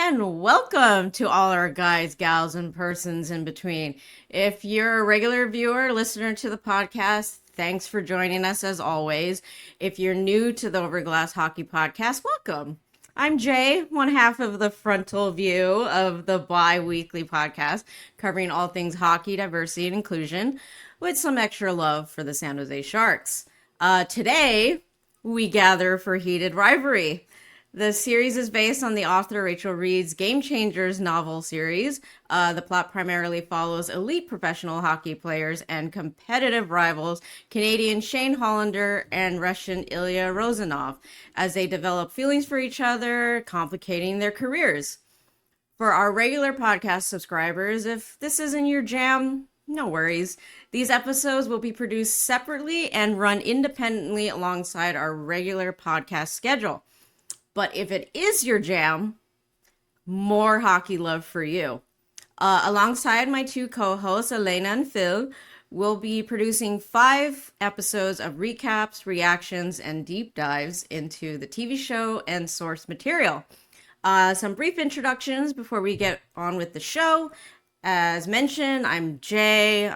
and welcome to all our guys, gals, and persons in between. If you're a regular viewer, listener to the podcast, thanks for joining us as always. If you're new to the Overglass Hockey Podcast, welcome. I'm Jay, one half of the frontal view of the bi-weekly podcast covering all things hockey, diversity, and inclusion with some extra love for the San Jose Sharks. Today, we gather for Heated Rivalry. The series is based on the author Rachel Reid's Game Changers novel series. The plot primarily follows elite professional hockey players and competitive rivals, Canadian Shane Hollander and Russian Ilya Rozanov, as they develop feelings for each other, complicating their careers. For our regular podcast subscribers, if this isn't your jam, no worries. These episodes will be produced separately and run independently alongside our regular podcast schedule. But if it is your jam, more hockey love for you. Alongside my two co-hosts, Elena and Fil, we'll be producing 5 episodes of recaps, reactions, and deep dives into the TV show and source material. Some brief introductions before we get on with the show. As mentioned, I'm Jay,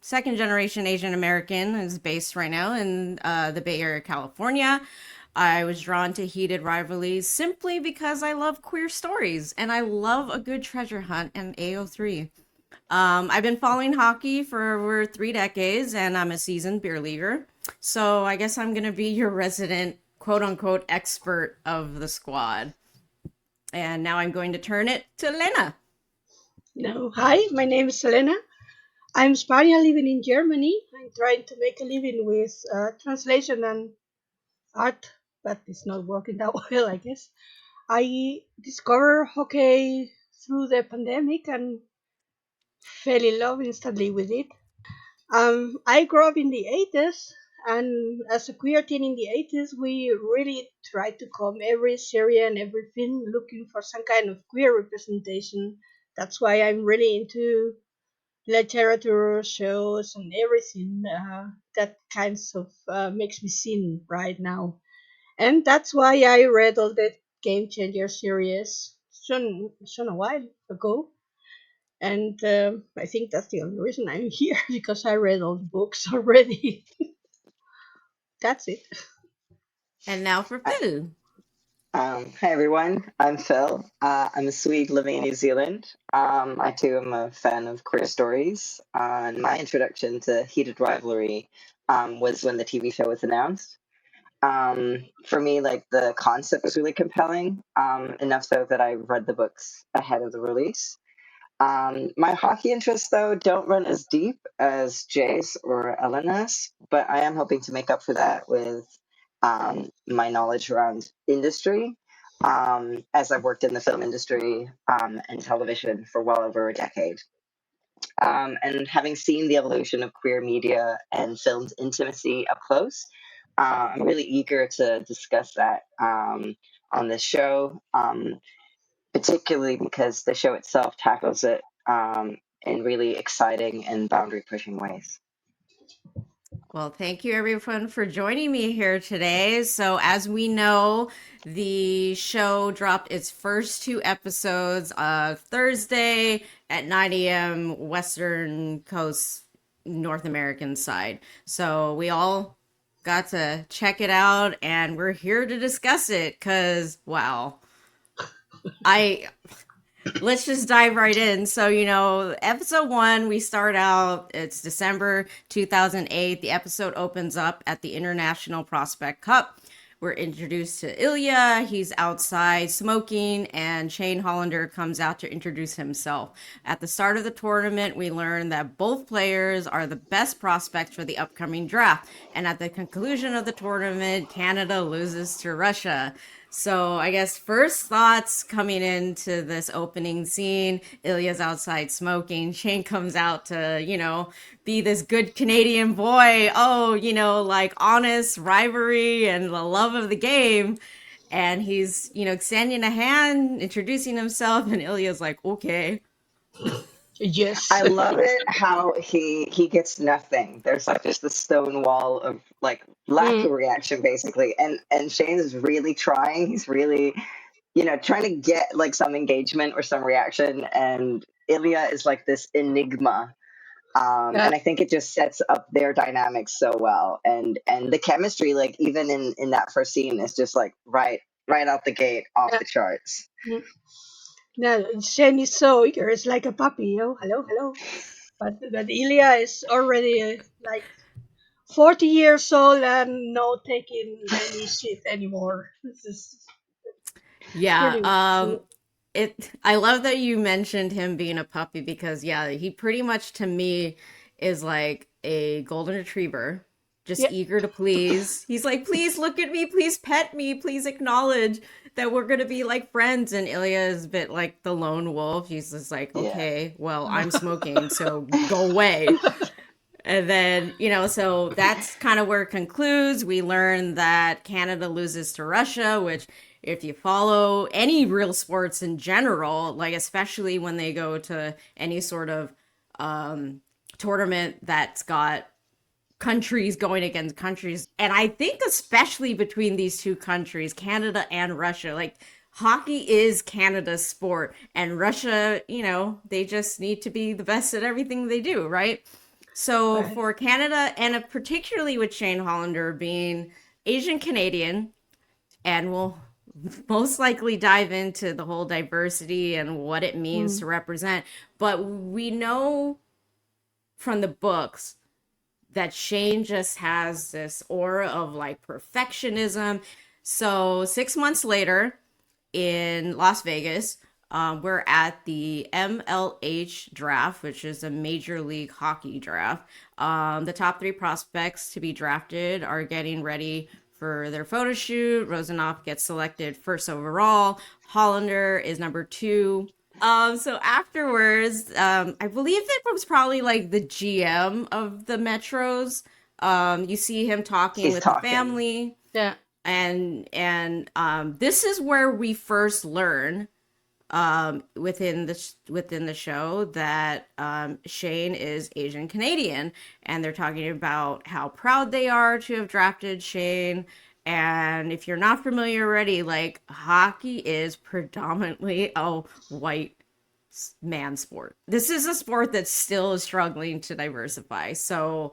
second generation Asian American, is based right now in the Bay Area, California. I was drawn to Heated Rivalries simply because I love queer stories and I love a good treasure hunt and AO3. I've been following hockey for over 3 decades and I'm a seasoned beer leaguer. So I guess I'm going to be your resident quote unquote expert of the squad. And now I'm going to turn it to Elena. No, hi, my name is Elena. I'm Spaniard living in Germany. I'm trying to make a living with translation and art, but it's not working that well, I guess. I discovered hockey through the pandemic and fell in love instantly with it. I grew up in the 80s, and as a queer teen in the 80s, we really tried to come every series and every film looking for some kind of queer representation. That's why I'm really into literature, shows, and everything that kinds of makes me sing right now. And that's why I read all the Game Changer series soon a while ago. And I think that's the only reason I'm here because I read all the books already. That's it. And now for Uh, Phil. Hi everyone, I'm Phil. I'm a Swede living in New Zealand. I too am a fan of queer stories. And my introduction to Heated Rivalry was when the TV show was announced. For me, like the concept was really compelling, enough so that I read the books ahead of the release. My hockey interests, though, don't run as deep as Jay's or Elena's, but I am hoping to make up for that with my knowledge around industry, as I've worked in the film industry and television for well over a decade. And having seen the evolution of queer media and film's intimacy up close, I'm really eager to discuss that on this show. Particularly because the show itself tackles it in really exciting and boundary pushing ways. Well, thank you everyone for joining me here today. So, as we know, the show dropped its first 2 episodes Thursday at 9 a.m. Western Coast, North American side. So, we all got to check it out and we're here to discuss it because, wow. I Let's just dive right in. So, episode 1, we start out, it's December 2008. The episode opens up at the International Prospect Cup. We're introduced to Ilya. He's outside smoking, and Shane Hollander comes out to introduce himself. At the start of the tournament, we learn that both players are the best prospects for the upcoming draft. And at the conclusion of the tournament, Canada loses to Russia. So I guess first thoughts coming into this opening scene, Ilya's outside smoking. Shane comes out to, be this good Canadian boy. Oh, like honest rivalry and the love of the game. And he's, extending a hand, introducing himself, and Ilya's like, okay. Yes. I love it how he gets nothing. There's like just the stone wall of like lack of Mm. reaction basically. And Shane is really trying. He's really trying to get like some engagement or some reaction, and Ilya is like this enigma. Yeah. And I think it just sets up their dynamics so well, and the chemistry, like even in that first scene, is just like right out the gate, off Yeah. the charts. Mm. Now, Shane is so eager. It's like a puppy, hello, hello. But Ilya is already like 40 years old and not taking any shit anymore. This is Yeah, pretty. I love that you mentioned him being a puppy because yeah, he pretty much to me is like a golden retriever, just Yeah. eager to please. He's like, "Please look at me, please pet me, please acknowledge that we're going to be like friends." And Ilya is a bit like the lone wolf. He's just like, Yeah. "Okay, well, I'm smoking, so go away." And then, so that's kind of where it concludes. We learn that Canada loses to Russia, which, if you follow any real sports in general, like especially when they go to any sort of um, tournament that's got countries going against countries, and I think especially between these two countries, Canada and Russia, like hockey is Canada's sport, and Russia, they just need to be the best at everything they do, right? So Right. for Canada, and particularly with Shane Hollander being Asian Canadian, and we'll most likely dive into the whole diversity and what it means Mm. to represent. But we know from the books that Shane just has this aura of like perfectionism. So 6 months later, in Las Vegas. We're at the MLH draft, which is a Major League Hockey draft. The top three prospects to be drafted are getting ready for their photo shoot. Rozanov gets selected first overall. Hollander is number two. So afterwards, I believe it was probably like the GM of the Metros. You see him talking He's with the talking. family, Yeah. and this is where we first learn within the show that Shane is Asian Canadian, and they're talking about how proud they are to have drafted Shane. And if you're not familiar already, like hockey is predominantly a white man sport. This is a sport that still is struggling to diversify. So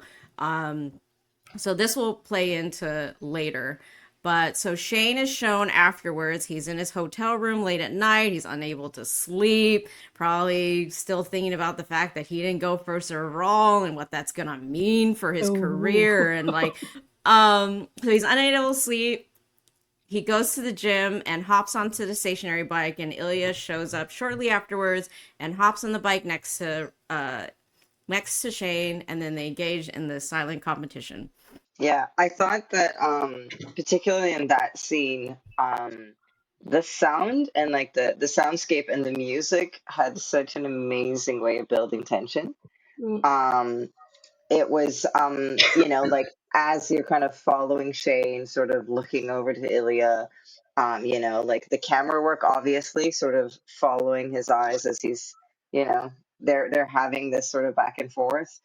this will play into later. But so Shane is shown afterwards. He's in his hotel room late at night. He's unable to sleep, probably still thinking about the fact that he didn't go first overall and what that's gonna mean for his Oh. career. And like, so he's unable to sleep. He goes to the gym and hops onto the stationary bike, and Ilya shows up shortly afterwards and hops on the bike next to Shane, and then they engage in the silent competition. Yeah, I thought that particularly in that scene, the sound and like the soundscape and the music had such an amazing way of building tension. Mm. Um, it was like as you're kind of following Shane, sort of looking over to Ilya, like the camera work obviously sort of following his eyes as he's, they're having this sort of back and forth.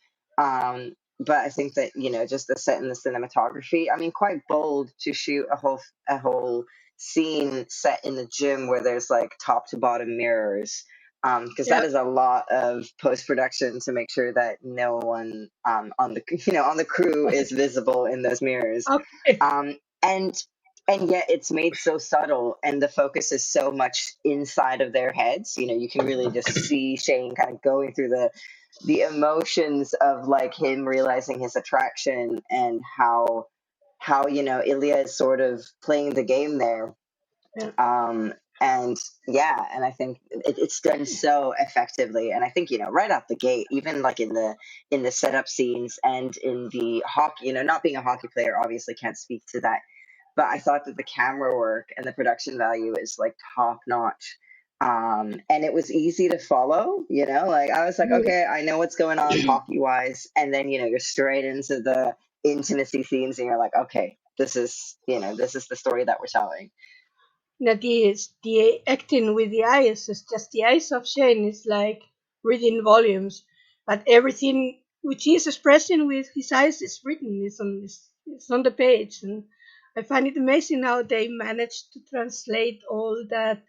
But I think that, just the set and the cinematography, I mean, quite bold to shoot a whole scene set in the gym where there's like top to bottom mirrors, because Yeah. that is a lot of post production to make sure that no one on the on the crew is visible in those mirrors, Okay. um, and and yet it's made so subtle, and the focus is so much inside of their heads. You can really just see Shane kind of going through the emotions of like him realizing his attraction, and how Ilya is sort of playing the game there, Yeah. and yeah, and I think it's done so effectively, and I think right out the gate, even like in the setup scenes and in the hockey, not being a hockey player, obviously can't speak to that, but I thought that the camera work and the production value is like top notch. And it was easy to follow, like I was like, Mm. okay, I know what's going on hockey wise, and then you're straight into the intimacy scenes, and you're like, okay, this is the story that we're telling. That is the acting with the eyes is just the eyes of Shane is like reading volumes, but everything which he is expressing with his eyes is written. It's on the page, and I find it amazing how they managed to translate all that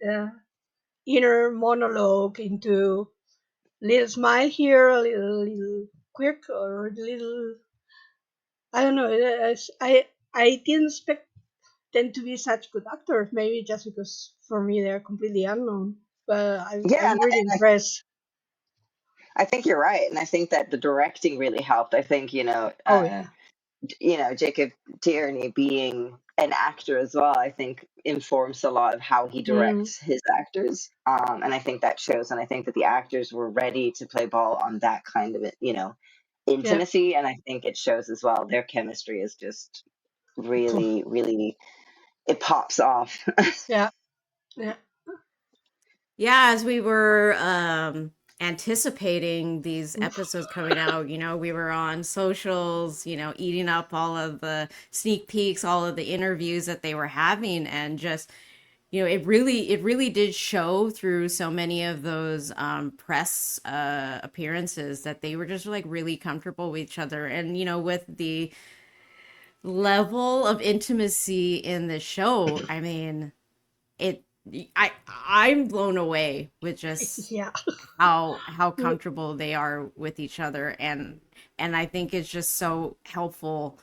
inner monologue into little smile here, a little quirk, or a little, I don't know. I didn't expect them to be such good actors. Maybe just because for me they're completely unknown. But Yeah, I'm and really impressed. I think you're right, and I think that the directing really helped. I think Oh yeah. Jacob Tierney being an actor as well, I think informs a lot of how he Mm, directs his actors, and I think that shows. And I think that the actors were ready to play ball on that kind of yeah. intimacy, and I think it shows as well. Their chemistry is just Poof. really, really, it pops off. Yeah. Yeah. Yeah, as we were anticipating these episodes coming out, we were on socials, eating up all of the sneak peeks, all of the interviews that they were having, and just it really did show through so many of those press appearances that they were just like really comfortable with each other, and with the level of intimacy in the show, I mean, it I'm blown away with just Yeah. how comfortable they are with each other, and I think it's just so helpful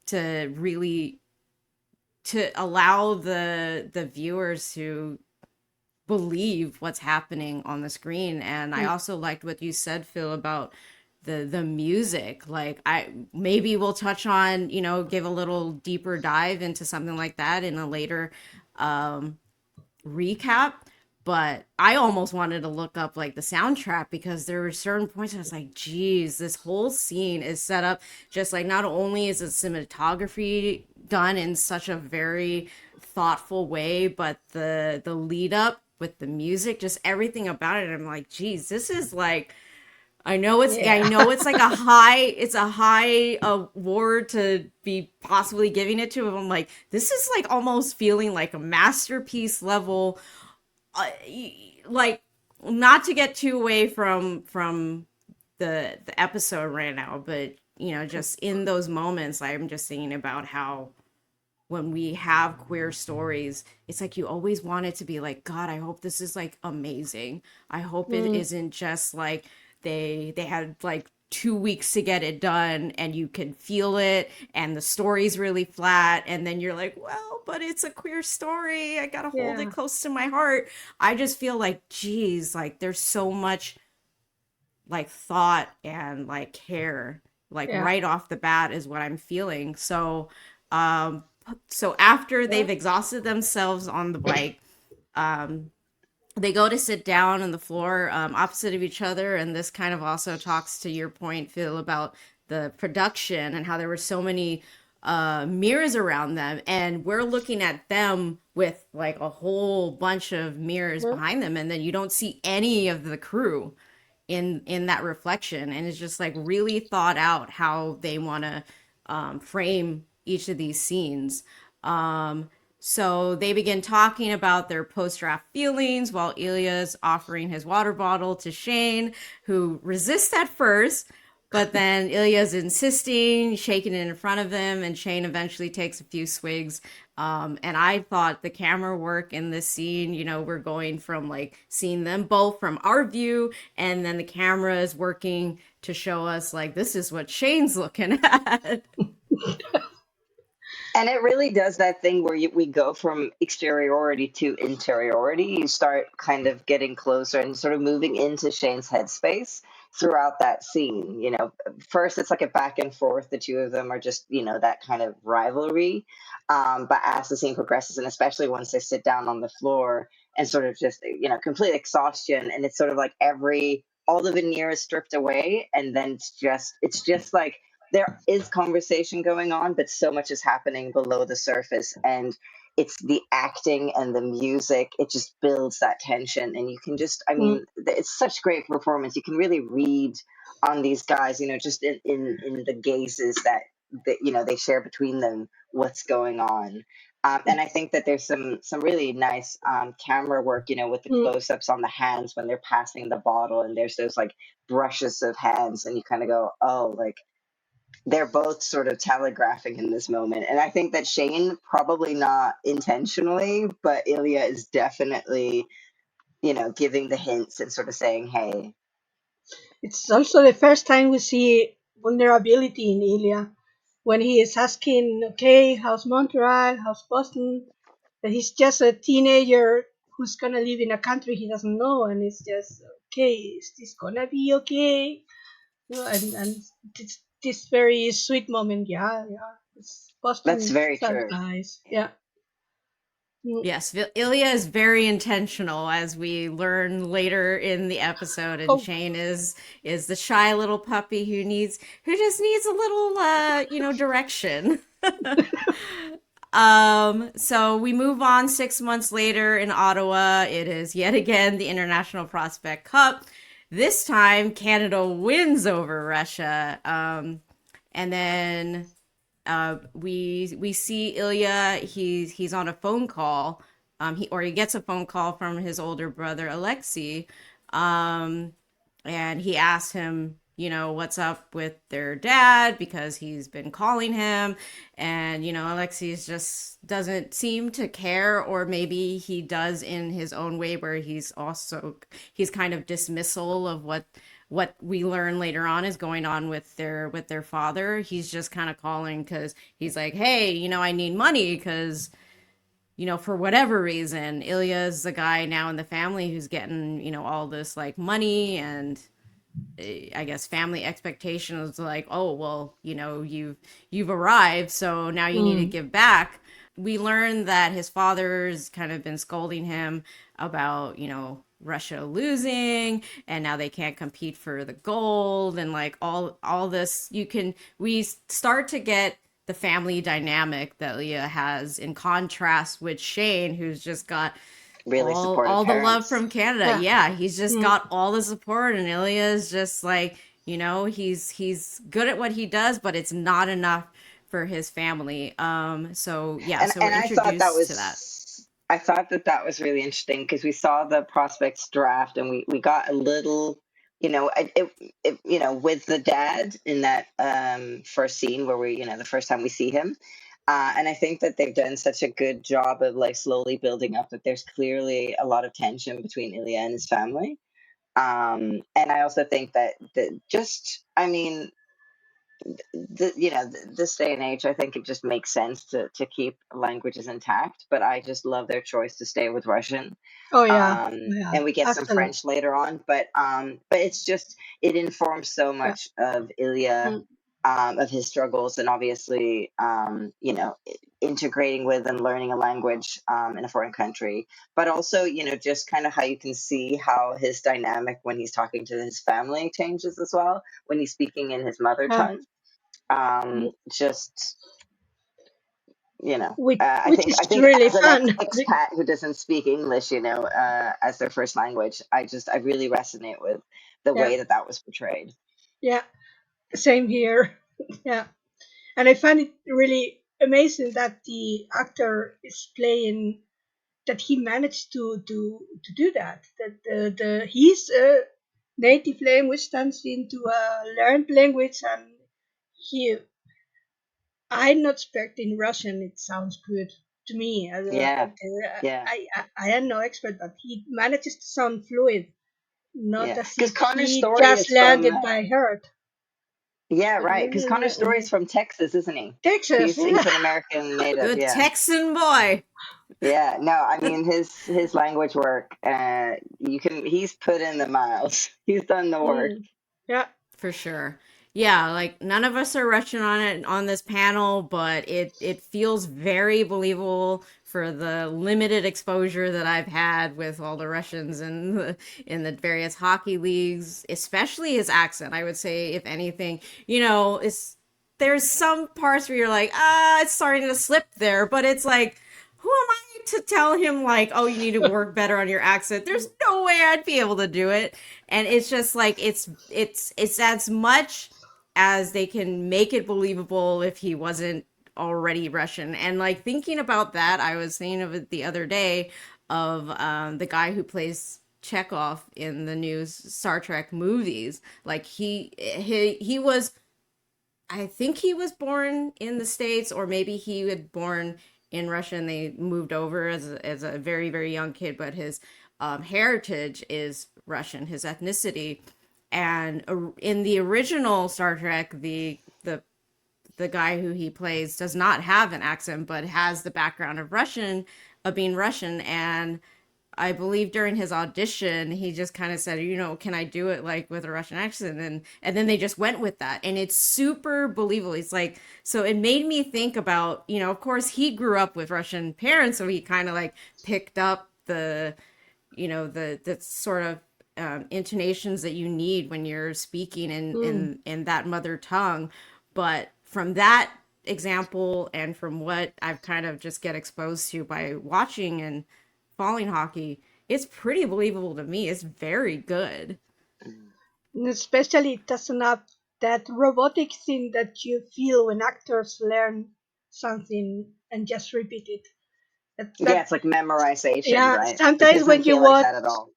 to really to allow the viewers to believe what's happening on the screen. And I Mm, also liked what you said, Phil, about the music. Like, I maybe we'll touch on, give a little deeper dive into something like that in a later um recap, but I almost wanted to look up like the soundtrack, because there were certain points I was like, geez, this whole scene is set up just like, not only is the cinematography done in such a very thoughtful way, but the lead up with the music, just everything about it. I'm like, geez, this is like, I yeah. know it's a high award to be possibly giving it to him. I'm like, this is like almost feeling like a masterpiece level, uh, like, not to get too away from the episode right now, but just in those moments, I'm just thinking about how when we have queer stories, it's like you always want it to be like, God, I hope this is like amazing. I hope it Mm, isn't just like they had like 2 weeks to get it done and you can feel it and the story's really flat, and then you're like, well, but it's a queer story. I gotta hold it yeah. close to my heart. I just feel like, geez, like there's so much like thought and like care, like Yeah. right off the bat is what I'm feeling. Um so after Yeah. they've exhausted themselves on the bike, um they go to sit down on the floor opposite of each other, and this kind of also talks to your point, Phil, about the production and how there were so many mirrors around them, and we're looking at them with like a whole bunch of mirrors Yeah. behind them, and then you don't see any of the crew in that reflection, and it's just like really thought out how they want to frame each of these scenes. So they begin talking about their post draft feelings while Ilya's offering his water bottle to Shane, who resists at first, but then Ilya's insisting, shaking it in front of him, and Shane eventually takes a few swigs. And I thought the camera work in this scene, we're going from like seeing them both from our view, and then the camera is working to show us like this is what Shane's looking at. And it really does that thing where we go from exteriority to interiority. You start kind of getting closer and sort of moving into Shane's headspace throughout that scene. First it's like a back and forth. The two of them are just, that kind of rivalry. But as the scene progresses, and especially once they sit down on the floor and sort of just, complete exhaustion, and it's sort of like all the veneer is stripped away, and then it's just like there is conversation going on, but so much is happening below the surface. And it's the acting and the music. It just builds that tension. And you can just, I Mm, mean, it's such great performance. You can really read on these guys, just in the gazes that they share between them, what's going on. And I think that there's some really nice camera work, with the mm, close-ups on the hands when they're passing the bottle, and there's those like brushes of hands, and you kind of go, oh, like they're both sort of telegraphing in this moment. And I think that Shane, probably not intentionally, but Ilya is definitely, giving the hints and sort of saying, hey, It's also the first time we see vulnerability in Ilya when he is asking, okay, how's Montreal, how's Boston? That he's just a teenager who's gonna live in a country he doesn't know, and it's just, okay, is this gonna be okay? And it's this very sweet moment. Yeah, yeah. that's Boston very sounds true. nice. Yeah. Mm. Yes, Ilya is very intentional, as we learn later in the episode, and Oh, Shane is the shy little puppy who just needs a little direction. So we move on 6 months later in Ottawa. It is yet again the International Prospect Cup. This time Canada wins over Russia. And then we see Ilya. He's on a phone call. He gets a phone call from his older brother Alexei, um, and he asks him, what's up with their dad because he's been calling him, and Alexei just doesn't seem to care, or maybe he does in his own way, where he's kind of dismissal of what we learn later on is going on with their father. He's just kind of calling because he's like, hey, I need money because for whatever reason, Ilya's the guy now in the family who's getting all this like money, and I guess family expectations like, oh well, you've arrived, so now you need to mm, give back. We learn that his father's kind of been scolding him about, Russia losing, and now they can't compete for the gold, and like all this. We start to get the family dynamic that Leah has, in contrast with Shane, who's just got Really supportive all the love parents. from Canada. yeah. Yeah, he's just Mm, got all the support, and Ilya is just like, he's good at what he does, but it's not enough for his family. So yeah, and so we're and introduced to that. I thought that that was really interesting because we saw the prospects draft and we got a little, with the dad in that first scene where the first time we see him. And I think that they've done such a good job of like slowly building up that there's clearly a lot of tension between Ilya and his family. And I also think that just, I mean, this day and age, I think it just makes sense to keep languages intact. But I just love their choice to stay with Russian, oh yeah. Yeah. and we get some Absolutely. French later on. But it's just it informs so Yeah. much of Ilya, Mm, of his struggles, and obviously, integrating with and learning a language in a foreign country. But also, just kind of how you can see how his dynamic when he's talking to his family changes as well when he's speaking in his mother yeah. tongue. Mm. Just I Which think is really as an fun. expat who doesn't speak English, as their first language, I really resonate with the Yeah. way that that was portrayed. Yeah. Same here. Yeah. And I find it really amazing that the actor is playing, that he managed to do that. That the his native language turns into a learned language, and he, I'm not expecting Russian. It sounds good to me. Yeah, yeah, I am no expert, but he manages to sound fluid, not yeah. as Because if Connor's he story just is from landed by heart. yeah, right. Because Connor's story is from Texas, isn't he? Texas, He's yeah. an American native. Good Yeah, Texan boy. yeah. No, I mean his language work. He's put in the miles. He's done the work. Mm, yeah, For sure. Yeah, like none of us are rushing on it on this panel, but it feels very believable for the limited exposure that I've had with all the Russians in the various hockey leagues, especially his accent. I would say, if anything, it's there's some parts where you're like, it's starting to slip there, but it's like, who am I to tell him like, oh, you need to work better on your accent? There's no way I'd be able to do it. And it's just like it's as much as they can make it believable if he wasn't already Russian. And like thinking about that, I was thinking of it the other day of the guy who plays Chekhov in the new Star Trek movies. Like he was I think he was born in the States, or maybe he was born in Russia and they moved over as a very, very young kid, but his heritage is Russian, his ethnicity. And in the original Star Trek, the guy who he plays does not have an accent, but has the background of being Russian. And I believe during his audition, he just kind of said, can I do it like with a Russian accent? And then they just went with that, and it's super believable. It's like, so it made me think about, of course he grew up with Russian parents, so he kind of like picked up the sort of intonations that you need when you're speaking in that mother tongue. But from that example and from what I've kind of just get exposed to by watching and following hockey, it's pretty believable to me. It's very good. And especially it doesn't have that robotic thing that you feel when actors learn something and just repeat it. Yeah, it's like memorization, yeah, right? It sometimes when doesn't you feel like watch, that at all.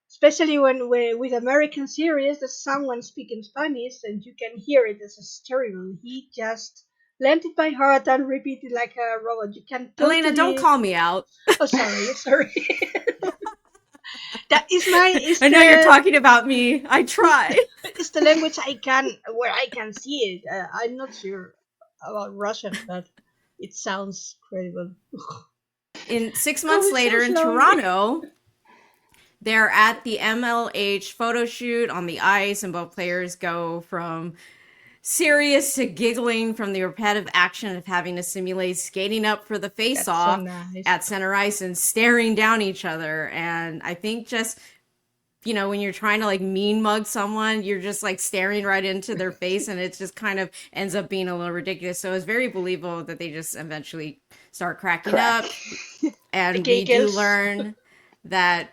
especially when with American series, there's someone speaking Spanish and you can hear it as a terrible. He just learned it by heart and repeated like a robot. You can Elena, don't totally. call me out. Oh, sorry. That is my is I know you're the talking about me. I try. it's the language I can see it. I'm not sure about Russian, but it sounds credible. In 6 months Oh, it later sounds in lovely. Toronto, they're at the MLH photo shoot on the ice, and both players go from serious to giggling from the repetitive action of having to simulate skating up for the face That's so off nice. at center ice and staring down each other. And I think just, when you're trying to like mean mug someone, you're just like staring right into their face, and it just kind of ends up being a little ridiculous. So it's very believable that they just eventually start cracking Crack. up. The And we do giggles. learn that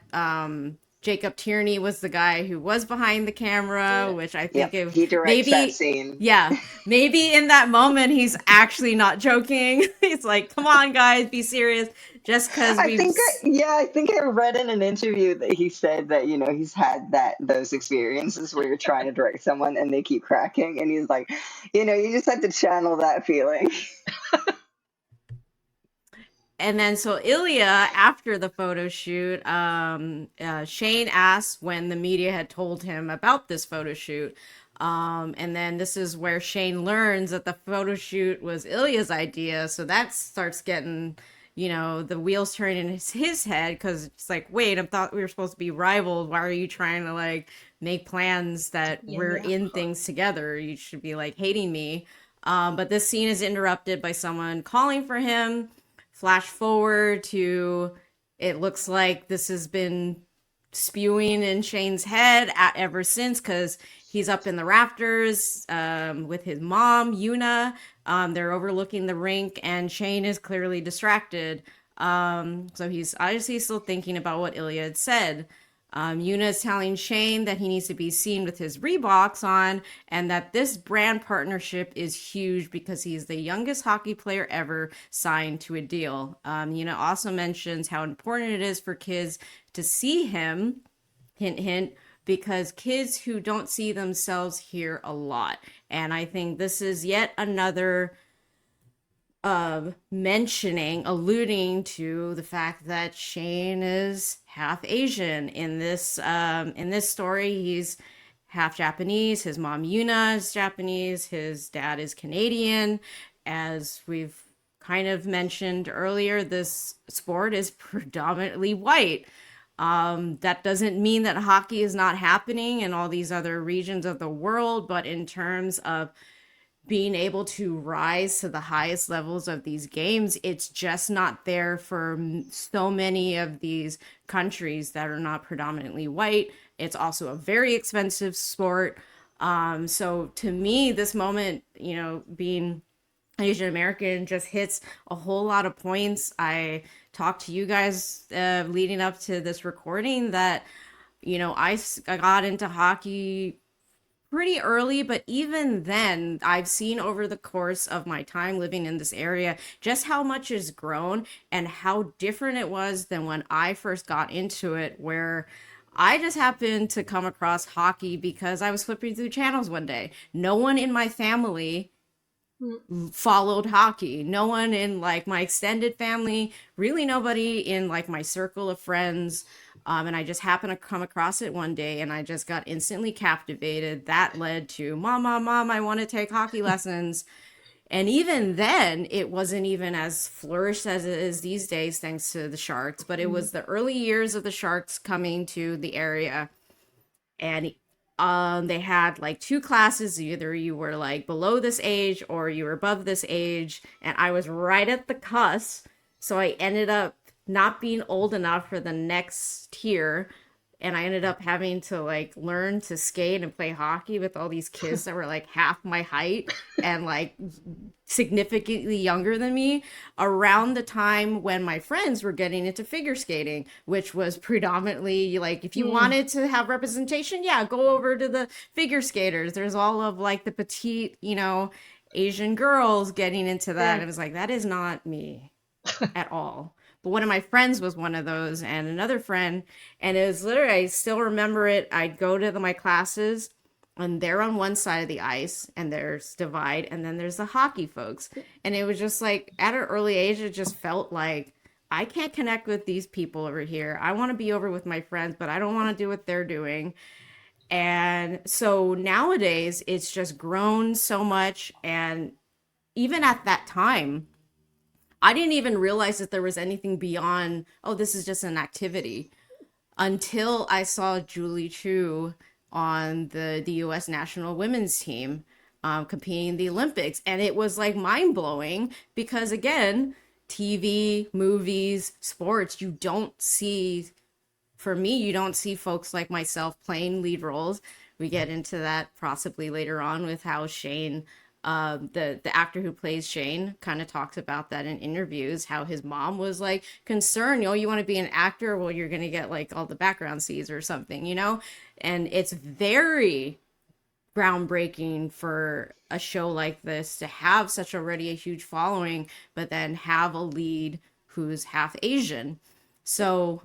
Jacob Tierney was the guy who was behind the camera, which I think Yep, it he directs that maybe, scene. yeah, maybe in that moment he's actually not joking. He's like, "Come on, guys, be serious." Just because I think I read in an interview that he said that, he's had those experiences where you're trying to direct someone and they keep cracking, and he's like, you just have to channel that feeling. And then so Ilya, after the photo shoot, Shane asked when the media had told him about this photo shoot. And then this is where Shane learns that the photo shoot was Ilya's idea. So that starts getting, the wheels turning in his head, because it's like, wait, I thought we were supposed to be rivals. Why are you trying to like make plans that we're Yeah. in things together? You should be like hating me. But this scene is interrupted by someone calling for him. Flash forward to, it looks like this has been spewing in Shane's head ever since, because he's up in the rafters with his mom, Yuna. They're overlooking the rink, and Shane is clearly distracted. So he's obviously still thinking about what Ilya had said. Yuna is telling Shane that he needs to be seen with his Reeboks on, and that this brand partnership is huge because he's the youngest hockey player ever signed to a deal. Yuna also mentions how important it is for kids to see him, hint, hint, because kids who don't see themselves hear a lot. And I think this is yet another alluding to the fact that Shane is half Asian in this story. He's half Japanese. His mom Yuna is Japanese. His dad is Canadian. As we've kind of mentioned earlier, this sport is predominantly white. That doesn't mean that hockey is not happening in all these other regions of the world, but in terms of being able to rise to the highest levels of these games, it's just not there for so many of these countries that are not predominantly white. It's also a very expensive sport. So to me, this moment, being Asian American just hits a whole lot of points. I talked to you guys leading up to this recording that, I got into hockey pretty early, but even then, I've seen over the course of my time living in this area just how much has grown and how different it was than when I first got into it, where I just happened to come across hockey because I was flipping through channels one day. No one in my family Mm. followed hockey. No one in like my extended family, really nobody in like my circle of friends. And I just happened to come across it one day and I just got instantly captivated. That led to mom, I want to take hockey lessons. And even then, it wasn't even as flourished as it is these days, thanks to the Sharks. But it Mm. was the early years of the Sharks coming to the area, and they had like two classes. Either you were like below this age or you were above this age, and I was right at the cusp. So I ended up not being old enough for the next tier, and I ended up having to like learn to skate and play hockey with all these kids that were like half my height and like significantly younger than me, around the time when my friends were getting into figure skating, which was predominantly like, if you Mm. wanted to have representation, yeah, go over to the figure skaters. There's all of like the petite, Asian girls getting into that. And Yeah. it was like, that is not me at all. But one of my friends was one of those, and another friend, and it was literally, I still remember it. I'd go to my classes, and they're on one side of the ice, and there's divide, and then there's the hockey folks. And it was just like, at an early age, it just felt like, I can't connect with these people over here. I want to be over with my friends, but I don't want to do what they're doing. And so nowadays, it's just grown so much. And even at that time, I didn't even realize that there was anything beyond, oh, this is just an activity, until I saw Julie Chu on the US national women's team, competing in the Olympics. And it was like mind blowing because, again, TV, movies, sports, you don't see, for me, you don't see folks like myself playing lead roles. We get into that possibly later on with how Shane, the actor who plays Shane, kind of talks about that in interviews. How his mom was like concerned, you want to be an actor, well, you're gonna get like all the background scenes or something. And it's very groundbreaking for a show like this to have such already a huge following, but then have a lead who's half Asian. So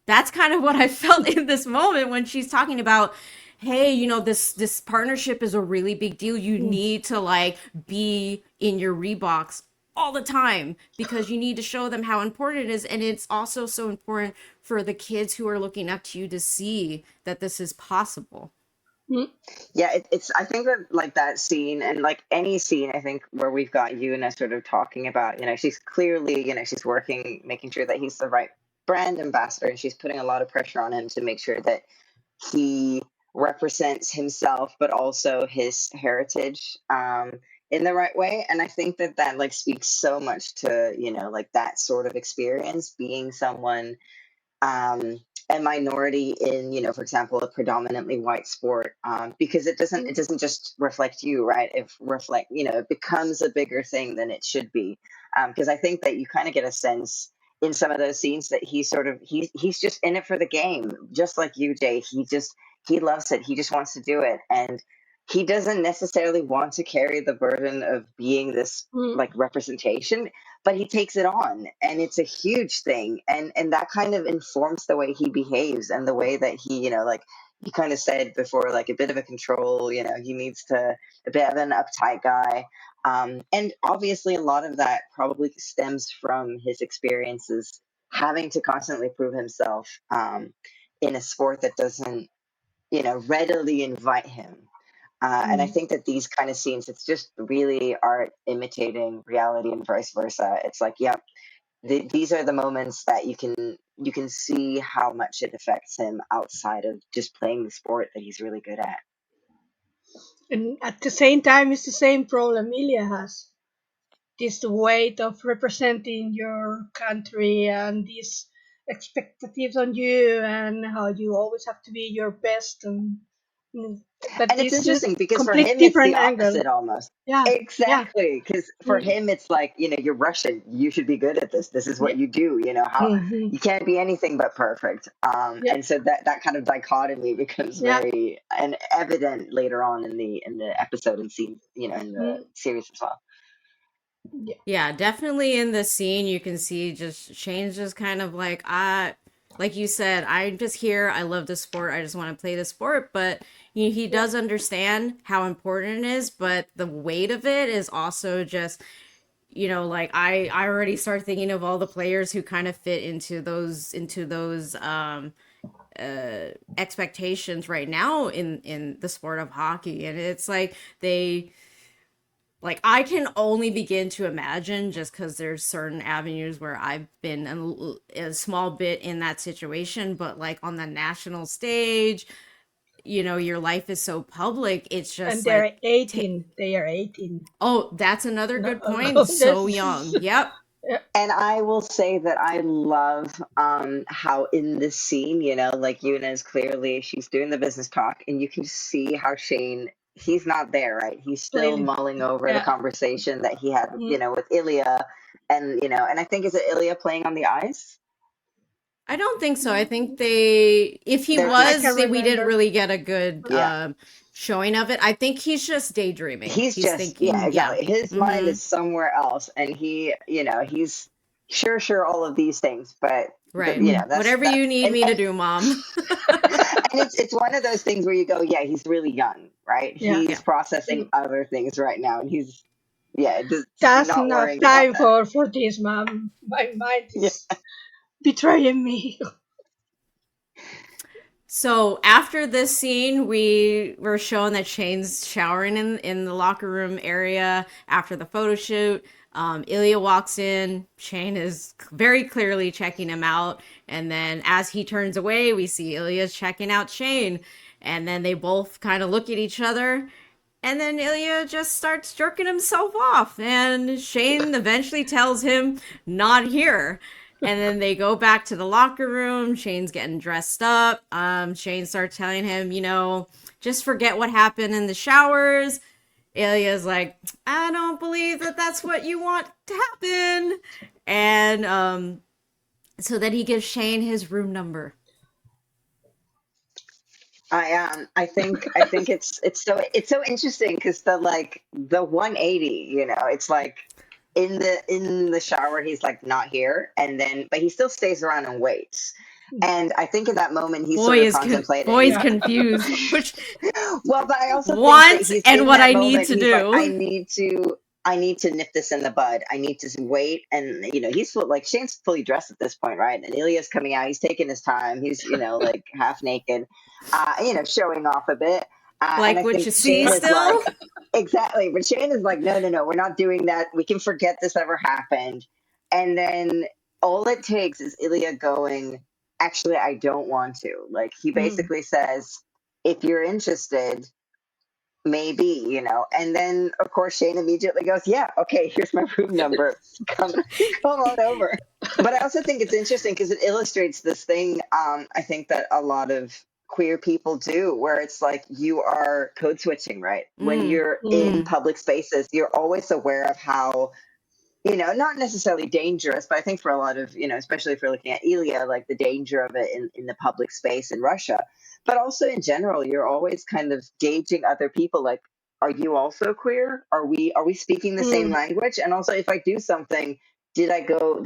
that's kind of what I felt in this moment when she's talking about, hey, this partnership is a really big deal. You Mm. need to like be in your Reeboks all the time because you need to show them how important it is, and it's also so important for the kids who are looking up to you to see that this is possible. Mm. Yeah, it's I think that like that scene and like any scene, I think where we've got Una sort of talking about, she's clearly, she's working, making sure that he's the right brand ambassador, and she's putting a lot of pressure on him to make sure that he represents himself, but also his heritage in the right way. And I think that that like speaks so much to, like that sort of experience, being someone um, a minority in, for example, a predominantly white sport, because it Mm. doesn't just reflect you, right? It reflect, it becomes a bigger thing than it should be, because I think that you kind of get a sense in some of those scenes that he's just in it for the game, just like you, Jay. He loves it. He just wants to do it, and he doesn't necessarily want to carry the burden of being this Mm. like representation, but he takes it on, and it's a huge thing, and that kind of informs the way he behaves and the way that he, like you kind of said before, like a bit of a control, he needs to a bit of an uptight guy, and obviously a lot of that probably stems from his experiences having to constantly prove himself in a sport that doesn't, readily invite him. And I Mm. think that these kind of scenes, it's just really art imitating reality and vice versa. It's like, yeah, these are the moments that you can see how much it affects him outside of just playing the sport that he's really good at. And at the same time, it's the same problem Ilya has. This weight of representing your country and these expectations on you and how you always have to be your best and- but And it's it's just interesting because for complete him, it's the different angle. opposite almost. Yeah, yeah. Exactly. Because for Mm. him, it's like, you're Russian. You should be good at this. This is Yeah. what you do. How Hmm. you can't be anything but perfect. Yeah, And so that kind of dichotomy becomes yeah. very and evident later on in the episode and scene, in the Mm. series as well. Yeah. Yeah, definitely in the scene you can see just Shane's just kind of like, like you said, I'm just here. I love the sport. I just want to play the sport. But he does understand how important it is. But the weight of it is also just, like I already start thinking of all the players who kind of fit into those expectations right now in the sport of hockey, and it's like I can only begin to imagine, just because there's certain avenues where I've been a small bit in that situation, but like on the national stage, your life is so public. It's And just they're like, 18. They are 18. oh, that's another No, good point. So this, young. Yep. yeah, And I will say that I love how in this scene, like Yuna is clearly, she's doing the business talk, and you can see how Shane, he's not there, right? He's still playing. mulling over the Yeah. conversation that he had, Mm. with Ilya, and I think, is it Ilya playing on the ice? I don't think so. I think if he There's I was, can this, we didn't remember. really get a good yeah. showing of it. I think he's just daydreaming. He's He's just, yeah, thinking, yeah. exactly. His mind Mm-hmm. is somewhere else, and he's sure all of these things, but Right. Mm. Whatever you that's need me to do, mom. and it's one of those things where you go, yeah, he's really young, right? Yeah. He's Yeah. processing Mm. other things right now, and he's, yeah, just not Doesn't have worrying about time that. for this, mom. My mind Yeah. is betraying me. So after this scene, we were shown that Shane's showering in the locker room area after the photo shoot. Ilya walks in. Shane is very clearly checking him out. And then as he turns away, we see Ilya's checking out Shane. And then they both kind of look at each other. And then Ilya just starts jerking himself off. And Shane eventually tells him, not here. And then they go back to the locker room. Shane's getting dressed up. Shane starts telling him, just forget what happened in the showers. Ilya's like, I don't believe that that's what you want to happen. And so then he gives Shane his room number. I think it's so interesting because the 180, it's like in the shower he's like not here, and then but he still stays around and waits. And I think in that moment he's sort of Boy is contemplating. Yeah. confused. Which Well, but I also think that wants he's and in what that I need moment. to He's like, I do. need to, I need to nip this in the bud. I need to wait, and he's like Shane's fully dressed at this point, right? And Ilya's coming out. He's taking his time. He's like half naked, showing off a bit. And Like I what think you see Shane is still. like, exactly, but Shane is like, no, we're not doing that. We can forget this ever happened. And then all it takes is Ilya going, actually, I don't want to. Like he Mm. basically says, if you're interested, maybe, and then of course Shane immediately goes, yeah, okay, here's my room number, come come on over. But I also think it's interesting because it illustrates this thing, I think that a lot of queer people do, where it's like you are code switching, right? When Mm, you're in mm. public spaces, you're always aware of how, not necessarily dangerous, but I think for a lot of, especially if you're looking at Ilya, like the danger of it in the public space in Russia, but also in general, you're always kind of gauging other people, like, are you also queer? Are we speaking the same Mm. language? And also, if I do something, did I go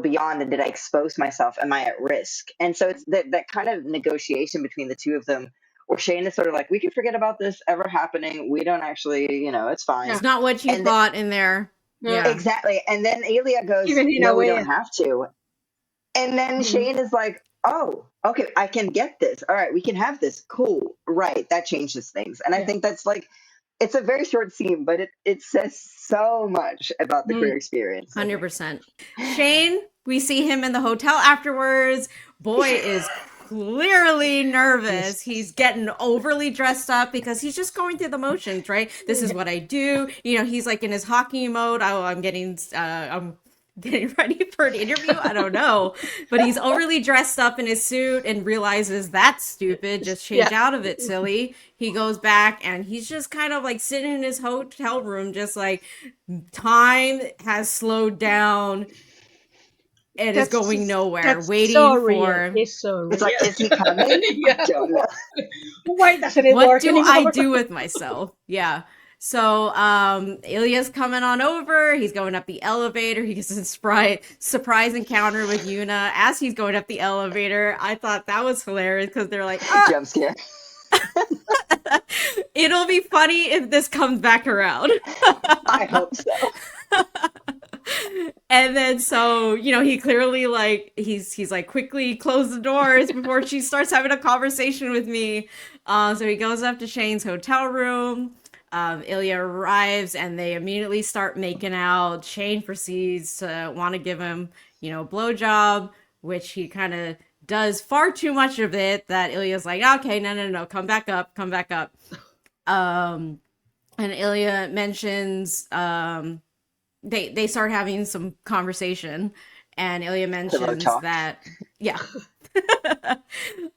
beyond, and did I expose myself? Am I at risk? And so it's that kind of negotiation between the two of them, where Shane is sort of like, we can forget about this ever happening. We don't actually, it's Yeah. It's fine. not what you And thought in there. Yeah. Yeah. exactly. And then Elia goes, Even in a no, we way. don't have to. And then Mm. Shane is like, oh, okay, I can get this. All right, we can have this. Cool. Right. That changes things. And I Yeah. think that's like, it's a very short scene, but it says so much about the Mm. queer experience, I think. 100%. Shane, we see him in the hotel afterwards. Boy is clearly nervous. Yes. He's getting overly dressed up because he's just going through the motions, right? This is Yeah. what I do. He's like in his hockey mode. Oh, I'm getting ready for an interview. I don't know. But he's overly dressed up in his suit and realizes that's stupid. Just change Yeah. out of it, silly. He goes back and he's just kind of like sitting in his hotel room, just like time has slowed down and is going nowhere, That's so waiting real. for It's so It's real. like, is he coming? I Yeah. don't know. Why doesn't it what work do I anymore? do with myself? Yeah. So Ilya's coming on over. He's going up the elevator. He gets a surprise encounter with Yuna as he's going up the elevator. I thought that was hilarious because they're like, Jump scare. it'll be funny if this comes back around. I hope so. And then so, he clearly like he's like quickly close the doors before she starts having a conversation with me. So he goes up to Shane's hotel room. Ilya arrives and they immediately start making out. Shane proceeds to want to give him, a blowjob, which he kind of does far too much of it that Ilya's like, okay, no, come back up, come back up. And Ilya mentions they start having some conversation, and Ilya Pillow mentions talk. that yeah.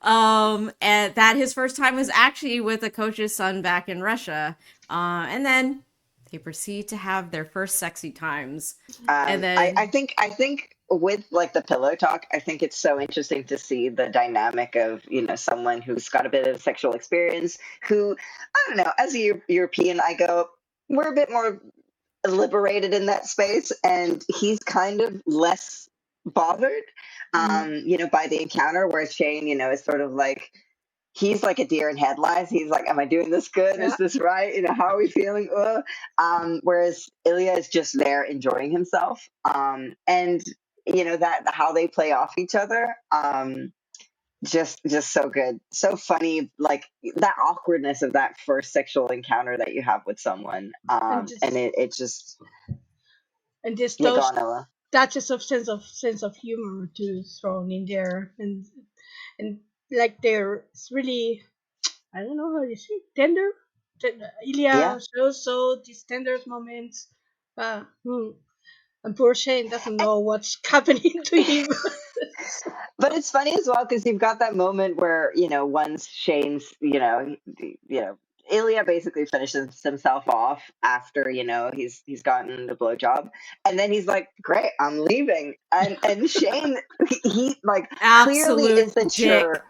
And that his first time was actually with the coach's son back in Russia. And then they proceed to have their first sexy times. And I then think with like the pillow talk, I think it's so interesting to see the dynamic of someone who's got a bit of sexual experience who, I don't know, as a European, we're a bit more liberated in that space, and he's kind of less bothered, by the encounter, whereas Shane, is sort of like he's like a deer in headlights. He's like, "Am I doing this good? Yeah. Is this right? How are we feeling?" Whereas Ilya is just there enjoying himself, and that how they play off each other. Just so good, so funny, like that awkwardness of that first sexual encounter that you have with someone, And and just it just and just yeah, go those on, Ella. touches of sense of humor too thrown in there, and like they're it's really, I don't know how you say, tender. Yeah, Ilya shows so these tender moments. Uh, hmm. And poor Shane doesn't know what's happening to him. but it's funny as well because you've got that moment where once Shane's Ilya basically finishes himself off after he's gotten the blowjob, and then he's like, "Great, I'm leaving," and Shane he like clearly absolute isn't dick. sure.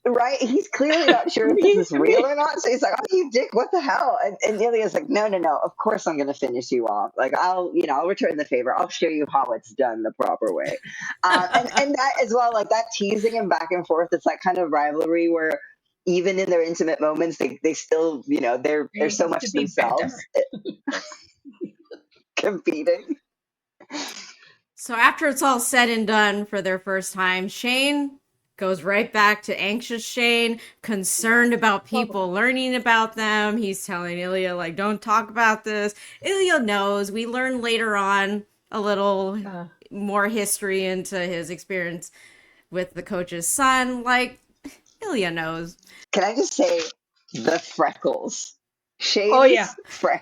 Right? He's clearly not sure if this me, is real me. or not. So he's like, "Oh, you dick! What the hell?" And Ilya's like, "No, no, no. Of course I'm going to finish you off. Like I'll return the favor. I'll show you how it's done the proper way." And that as well, like that teasing him back and forth. It's that kind of rivalry where even in their intimate moments, they still, they're They so have to much be better. themselves competing. So after it's all said and done for their first time, Shane goes right back to anxious Shane, concerned about people learning about them. He's telling Ilya, like, don't talk about this. Ilya knows. We learn later on a little Uh, more history into his experience with the coach's son. Like, Ilya knows. Can I just say the freckles? oh yeah, Shane's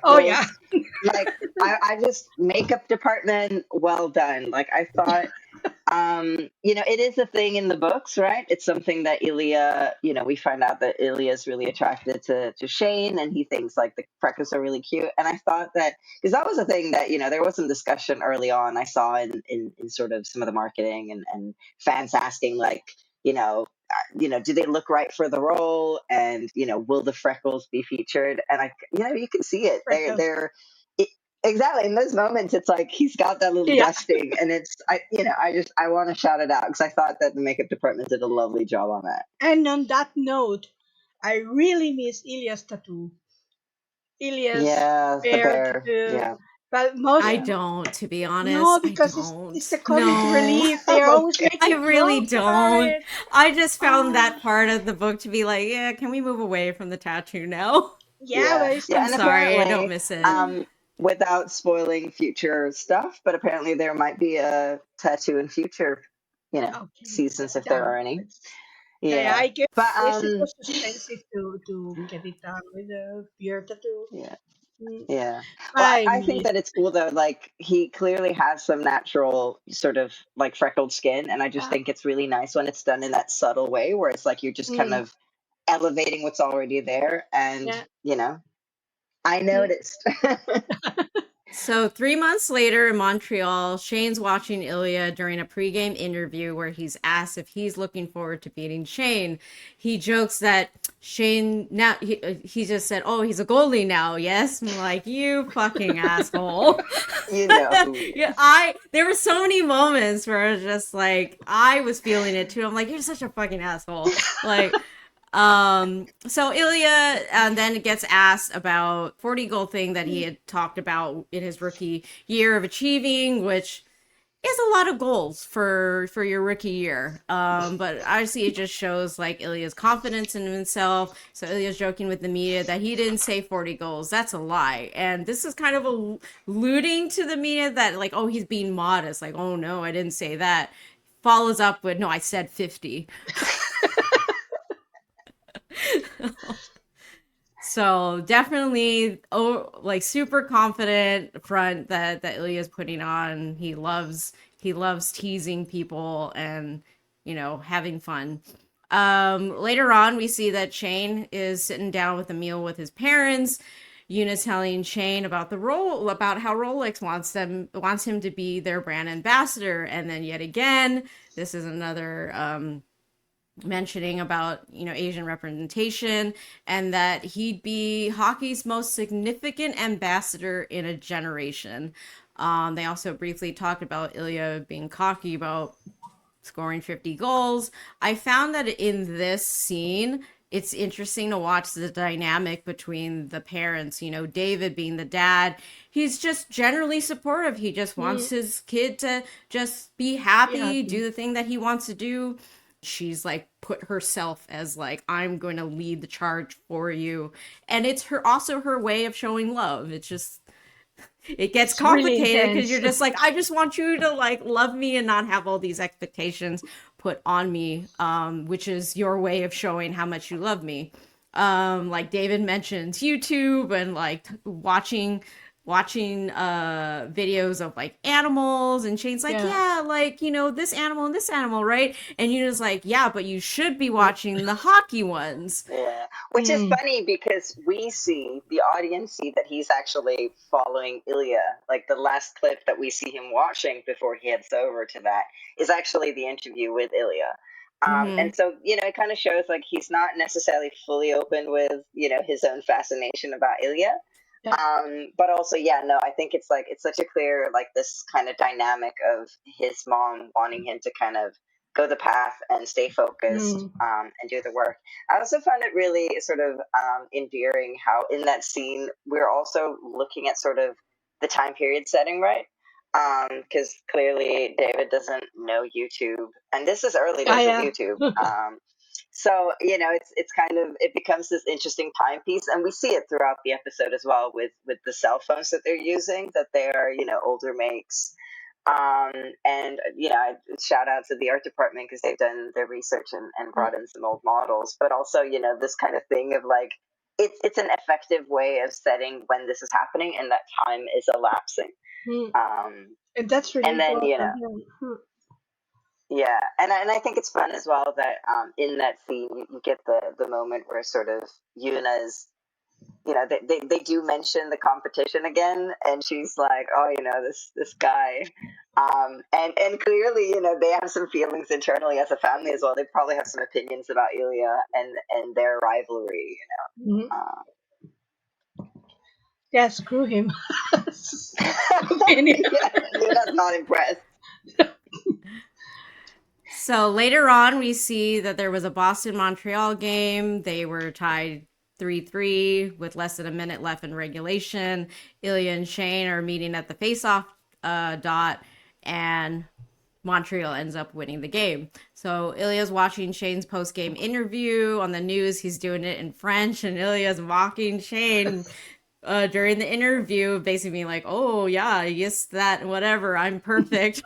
oh yeah. freckles. Like I just makeup department, well done. Like I thought, it is a thing in the books, right? It's something that Ilya, we find out that Ilya is really attracted to Shane, and he thinks like the freckles are really cute. And I thought that because that was a thing that there was some discussion early on. I saw in sort of some of the marketing and fans asking like, do they look right for the role, and will the freckles be featured? And you can see it. Freckles. It, exactly in those moments. It's like he's got that little Yeah. dusting, and I want to shout it out because I thought that the makeup department did a lovely job on that. And on that note, I really miss Ilya's tattoo. Ilya's Yeah, the bear bear. tattoo. Yeah, But most I yeah. don't, to be no, honest. I because it's don't. a comic No. relief. They are always Okay. I making really jokes about don't. it. I just found Oh, that part of the book to be like, yeah, can we move away from the tattoo now? yeah, Yeah, but it's yeah, I'm and sorry, I don't apparently, miss it. without spoiling future stuff, but apparently there might be a tattoo in future, okay. seasons if there Yeah, are any. it's, yeah, Yeah, I guess but it was expensive to get it done with a beard tattoo. yeah. Mm, Yeah. Well, I I think miss. that it's cool though. Like he clearly has some natural sort of like freckled skin, and I just Yeah. think it's really nice when it's done in that subtle way, where it's like you're just kind Mm, of elevating what's already there, and yeah. I Mm. noticed. So 3 months later in Montreal, Shane's watching Ilya during a pregame interview where he's asked if he's looking forward to beating Shane. He jokes that Shane now he just said, "Oh, he's a goalie now." Yes, I'm like, you fucking asshole. You know who he Yeah, is. there were so many moments where I was just like, I was feeling it too. I'm like, you're such a fucking asshole. Like, so Ilya then gets asked about 40 goal thing that he had talked about in his rookie year of achieving, which is a lot of goals for your rookie year. But obviously it just shows like Ilya's confidence in himself. So Ilya's joking with the media that he didn't say 40 goals. That's a lie. And this is kind of alluding to the media that like, oh, he's being modest. Like, oh no, I didn't say that. Follows up with, no, I said 50. So definitely, oh, like super confident front that Ilya is putting on. He loves teasing people and having fun. Later on, we see that Shane is sitting down with a meal with his parents. Yuna's telling Shane about how Rolex wants him to be their brand ambassador, and then yet again, this is another mentioning about Asian representation and that he'd be hockey's most significant ambassador in a generation. They also briefly talked about Ilya being cocky about scoring 50 goals. I found that in this scene, it's interesting to watch the dynamic between the parents. David being the dad, he's just generally supportive. He just wants Mm, his kid to just be be happy, do happy. the thing that he wants to do. She's like put herself as like, I'm going to lead the charge for you. And it's her way of showing love. It's just it gets It's really complicated because intense. you're just like, I just want you to like love me and not have all these expectations put on me, which is your way of showing how much you love me. Like David mentions YouTube and like watching videos of like animals, and Shane's like, Yeah. yeah, like this animal and this animal, right? And you're just like, yeah, but you should be watching the hockey ones. Yeah, which is Mm, funny because the audience see that he's actually following Ilya. Like the last clip that we see him watching before he heads over to that is actually the interview with Ilya. Mm-hmm. And so, it kind of shows like he's not necessarily fully open with, his own fascination about Ilya. yeah. But also, yeah, no, I think it's like, it's such a clear, like this kind of dynamic of his mom wanting him to kind of go the path and stay focused, Mm, and do the work. I also found it really sort of endearing how in that scene we're also looking at sort of the time period setting, right? Because clearly David doesn't know YouTube, and this is early yeah, days of yeah. YouTube. So it's kind of it becomes this interesting timepiece, and we see it throughout the episode as well with the cell phones that they're using, that they are older makes. And shout out to the art department because they've done their research and Mm, brought in some old models, but also this kind of thing of like it's an effective way of setting when this is happening and that time is elapsing. mm. um And that's really and then important. Yeah. Mm. yeah, and I think it's fun as well that in that scene you get the moment where sort of Yuna's, they do mention the competition again, and she's like, oh, this guy, and clearly, they have some feelings internally as a family as well. They probably have some opinions about Ilya and their rivalry. Mhm. Uh, Yeah, screw him. Opinion. yeah, Yuna's not impressed. So later on, we see that there was a Boston Montreal game. They were tied 3-3 with less than a minute left in regulation. Ilya and Shane are meeting at the faceoff dot, and Montreal ends up winning the game. So Ilya's watching Shane's post game interview on the news. He's doing it in French, and Ilya's mocking Shane during the interview, basically being like, "Oh yeah, yes, that whatever, I'm perfect."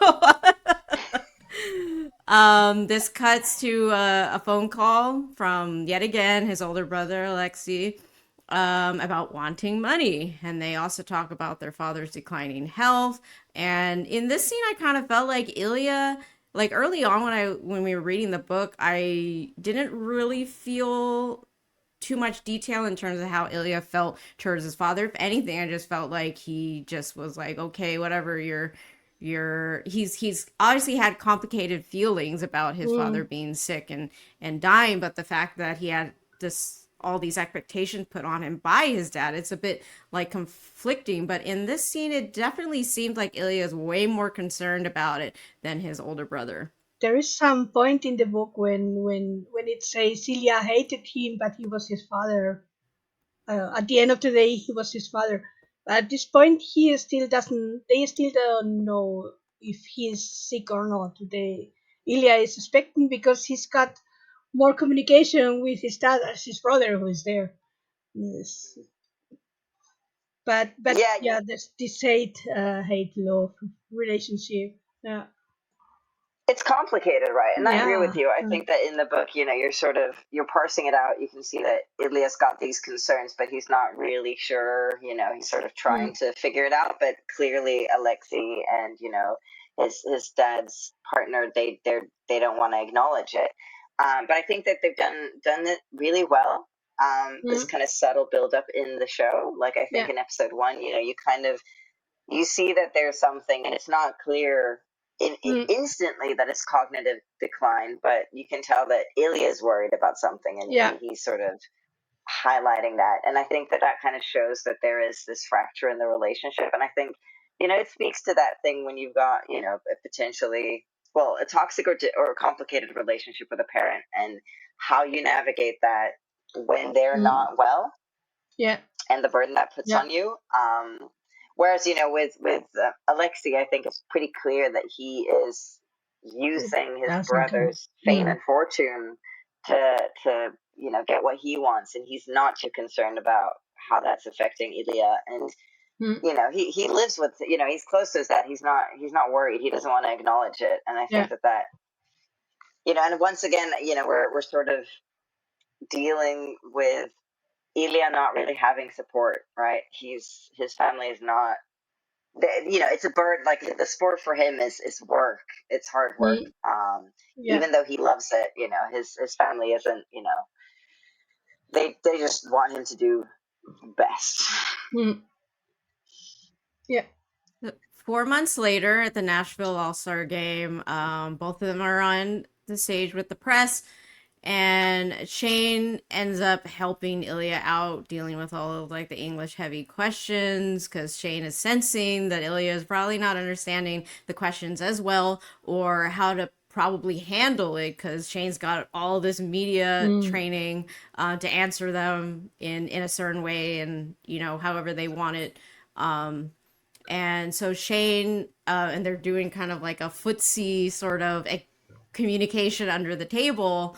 This cuts to a phone call from yet again his older brother Alexei, about wanting money, and they also talk about their father's declining health. And in this scene, I kind of felt like Ilya, like early on when we were reading the book, I didn't really feel too much detail in terms of how Ilya felt towards his father. If anything, I just felt like he just was like, okay, whatever, he's obviously had complicated feelings about his father Mm. being sick and dying, but the fact that he had this all these expectations put on him by his dad, it's a bit like conflicting. But in this scene, it definitely seemed like Ilya is way more concerned about it than his older brother. There is some point in the book when it says Ilya hated him, but he was his father. At the end of the day, he was his father. But at this point, he still doesn't. They still don't know if he's sick or not. Ilya is suspecting because he's got more communication with his dad as his brother who is there. Yes. But Yeah, yeah, there's this hate love relationship. Yeah, it's complicated, right? And I agree with yeah, you. I think that in the book, you're parsing it out. You can see that Ilya's got these concerns, but he's not really sure. He's sort of trying mm, to figure it out. But clearly, Alexei and his dad's partner, they don't want to acknowledge it. But I think that they've done it really well. This mm, kind of subtle build up in the show. Like I think yeah, in episode 1, you see that there's something, and it's not clear mm, instantly that it's cognitive decline, but you can tell that Ilya is worried about something, yeah, and he's sort of highlighting that. And I think that kind of shows that there is this fracture in the relationship. And I think, it speaks to that thing when you've got, a potentially, well, a toxic or a complicated relationship with a parent, and how you navigate that when they're mm, not well, yeah, and the burden that puts yeah. on you. Whereas with Alexei, I think it's pretty clear that he is It using his doesn't come. brother's fame Mm, and fortune to get what he wants, and he's not too concerned about how that's affecting Ilya. And mm, he lives with, he's close to his dad. He's not worried. He doesn't want to acknowledge it, and I yeah, think that and once again, we're sort of dealing with Ilya not really having support, right? His family is not. It's a bird. Like the sport for him is work. It's hard work. mm, yeah, Even though he loves it, his family isn't. They just want him to do best. mm, yeah, 4 months later, at the Nashville All Star Game, both of them are on the stage with the press, and Shane ends up helping Ilya out, dealing with all of like the English heavy questions, because Shane is sensing that Ilya is probably not understanding the questions as well, or how to probably handle it, because Shane's got all this media mm, training to answer them in a certain way, and however they want it. And so Shane, and they're doing kind of like a footsie sort of communication under the table.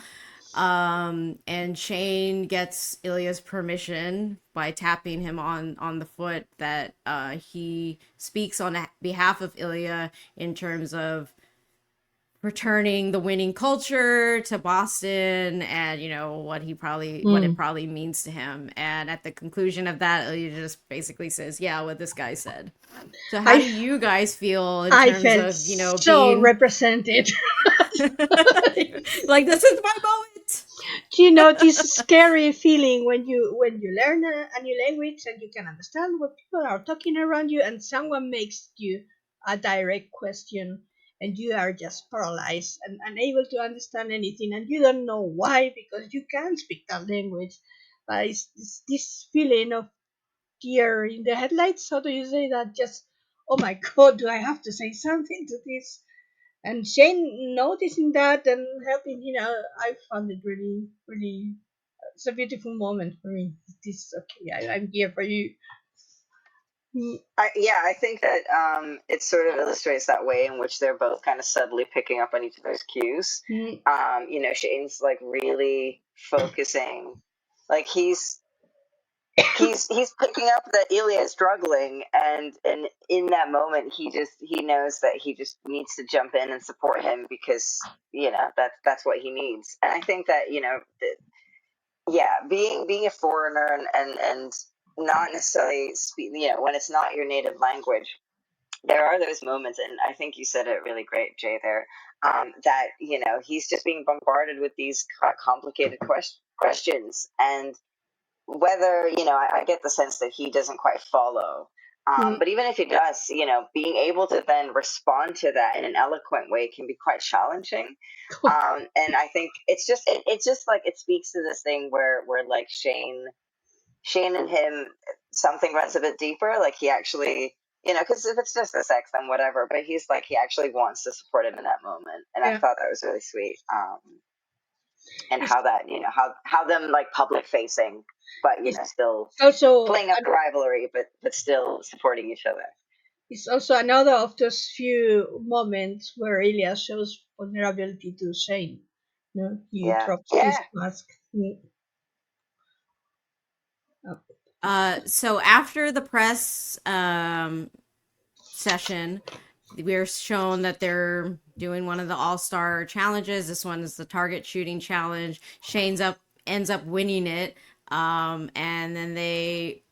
And Shane gets Ilya's permission by tapping him on the foot that he speaks on behalf of Ilya in terms of returning the winning culture to Boston, and what it mm. probably means to him. And at the conclusion of that, Ilya just basically says, "Yeah, what this guy said." So how I do you guys feel in I terms felt of, so being represented. like, this is my moment? This scary feeling when you learn a new language and you can understand what people are talking around you, and someone makes you a direct question, and you are just paralyzed and unable to understand anything, and you don't know why because you can't speak that language. But it's this feeling of deer in the headlights. How do you say that? Just, oh my god, do I have to say something to this? And Shane noticing that and helping, I found it really, really, it's a beautiful moment for me. This okay, I'm here for you. Mm, I think that it sort of illustrates that way in which they're both kind of subtly picking up on each other's cues. mm, Shane's like really focusing, like he's picking up that Ilya is struggling, and in that moment he knows that he just needs to jump in and support him, because that's what he needs. And I think that yeah, being a foreigner, and not necessarily speak, when it's not your native language, there are those moments, and I think you said it really great, Jay, there, that he's just being bombarded with these complicated questions, and whether, I get the sense that he doesn't quite follow. But even if he does, being able to then respond to that in an eloquent way can be quite challenging. And I think it's just like it speaks to this thing where like Shane and him, something runs a bit deeper. Like he actually, because if it's just the sex, then whatever. But he's like he actually wants to support him in that moment, and I thought that was really sweet. And how that, how them like public facing, but still Also, playing up the rivalry, but still supporting each other. it's also another of those few moments where Ilya shows vulnerability to Shane. He drops his mask. So after the press session, we're shown that they're doing one of the all-star challenges. This one is the target shooting challenge. Ends up winning it, and then they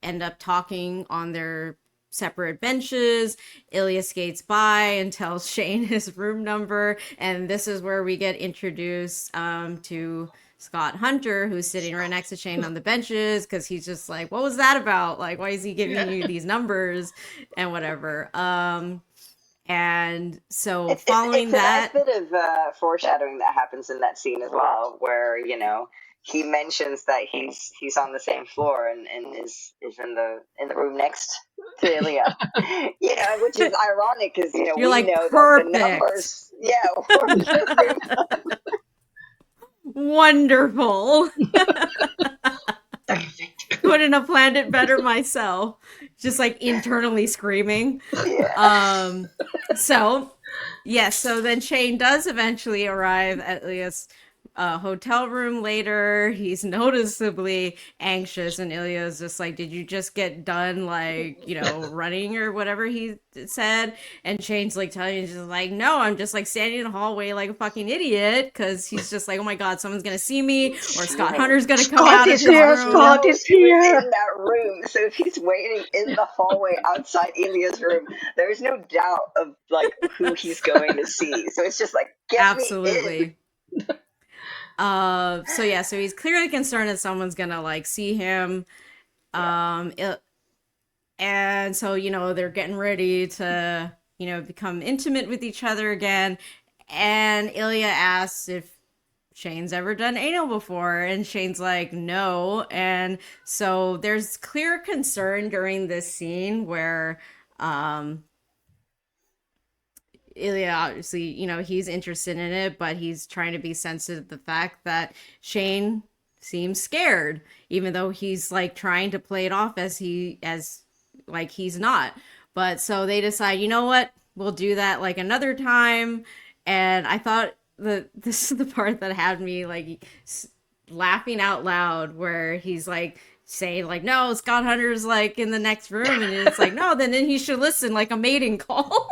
end up talking on their separate benches. Ilya skates by and tells Shane his room number, and this is where we get introduced to Scott Hunter, who's sitting right next to Shane on the benches, because he's just like, what was that about? Like, why is he giving you these numbers and whatever? And so following that, it's a nice bit of foreshadowing that happens in that scene as well, where he mentions that he's on the same floor and is in the room next to Ilya, which is ironic because we know perfect. That the numbers, were perfect. Wonderful. Couldn't have planned it better myself. Just like internally screaming. Yeah. So then Shane does eventually arrive at Ilya's hotel room later. He's noticeably anxious, and Ilya's just like, did you just get done, like, running or whatever he said? And Shane's like telling him, just like, no, I'm just like standing in the hallway like a fucking idiot, because he's just like, oh my god, someone's gonna see me, or Scott Hunter's gonna come out of his room. Scott is here. In that room, so if he's waiting in the hallway outside Ilya's room, there's no doubt of like who he's going to see. So it's just like, get me in. So he's clearly concerned that someone's gonna like see him. And so they're getting ready to become intimate with each other again, and Ilya asks if Shane's ever done anal before, and Shane's like, no. And so there's clear concern during this scene where Ilya, obviously, he's interested in it, but he's trying to be sensitive to the fact that Shane seems scared, even though he's like trying to play it off as like he's not. But so they decide, you know what, we'll do that like another time. And I thought that this is the part that had me like laughing out loud, where he's like saying like, no, Scott Hunter's like in the next room, and it's like, no, then he should listen, like a mating call.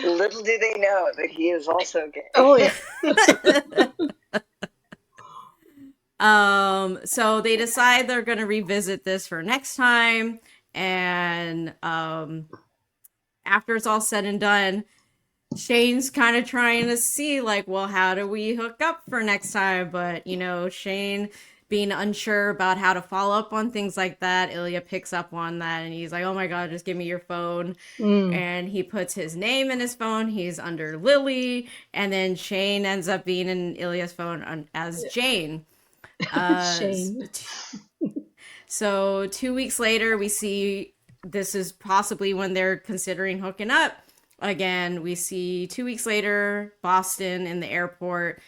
Little do they know that he is also gay. Oh yeah. So they decide they're going to revisit this for next time, and after it's all said and done, Shane's kind of trying to see like, well, how do we hook up for next time? But Shane being unsure about how to follow up on things like that, Ilya picks up on that, and he's like, oh my god, just give me your phone. And he puts his name in his phone. He's under Lily, and then Shane ends up being in Ilya's phone as Jane. Shane. So 2 weeks later, we see this is possibly when they're considering hooking up again. We see 2 weeks later, Boston in the airport.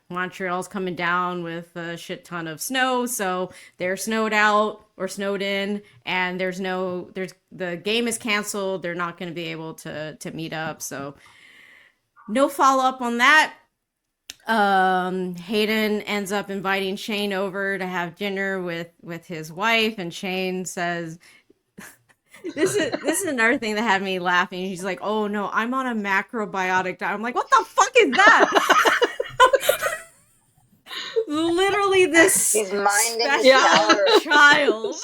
Montreal's coming down with a shit ton of snow, so they're snowed out or snowed in, and the game is canceled. They're not going to be able to meet up, so no follow up on that. Hayden ends up inviting Shane over to have dinner with his wife, and Shane says, this is another thing that had me laughing. He's like, oh no, I'm on a macrobiotic diet. I'm like, what the fuck is that? Literally this he's minding his child.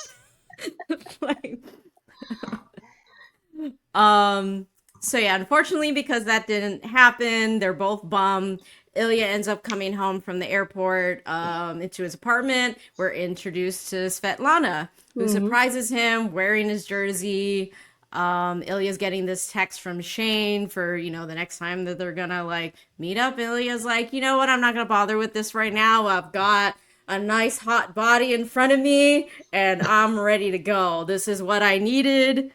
So yeah, unfortunately, because that didn't happen, they're both bummed. Ilya ends up coming home from the airport into his apartment. We're introduced to Svetlana, who surprises him wearing his jersey. Ilya's getting this text from Shane for, the next time that they're gonna like meet up. Ilya's like, you know what, I'm not gonna bother with this right now. I've got a nice hot body in front of me and I'm ready to go. This is what I needed.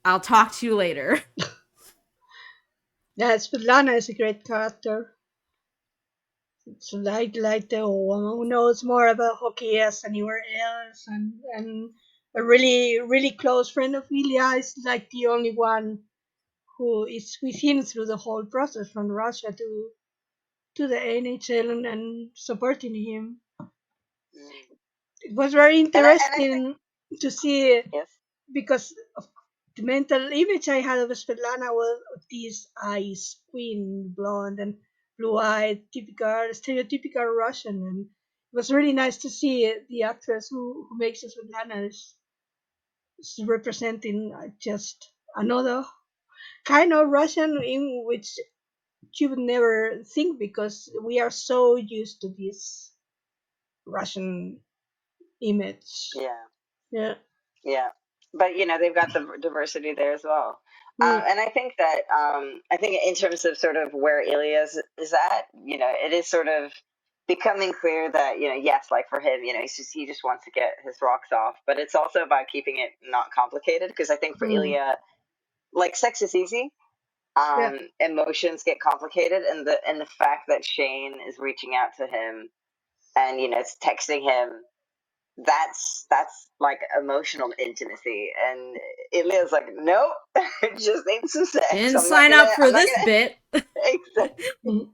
I'll talk to you later. Yeah, Svetlana is a great character. It's like the woman who knows more about hockey as anywhere else, and a really close friend of Ilya is like the only one who is with him through the whole process from Russia to the NHL and supporting him. It was very And I think interesting to see yes. because of the mental image I had of Svetlana was of these eyes, queen, blonde, and blue-eyed, typical, stereotypical Russian, and it was really nice to see the actress who makes Svetlana is representing just another kind of Russian in which you would never think because we are so used to this Russian image. Yeah. Yeah. Yeah, but they've got the diversity there as well. Mm. And I think in terms of sort of where Ilya is at, it is sort of becoming clear that yes, like for him, he just wants to get his rocks off, but it's also about keeping it not complicated because I think for Mm. Ilya, like sex is easy. Yeah. Emotions get complicated, and the fact that Shane is reaching out to him and it's texting him, that's like emotional intimacy, and Ilya's like, nope, just need some sex. Didn't I'm not sign gonna. up for I'm not this gonna. bit. Exactly. Mm.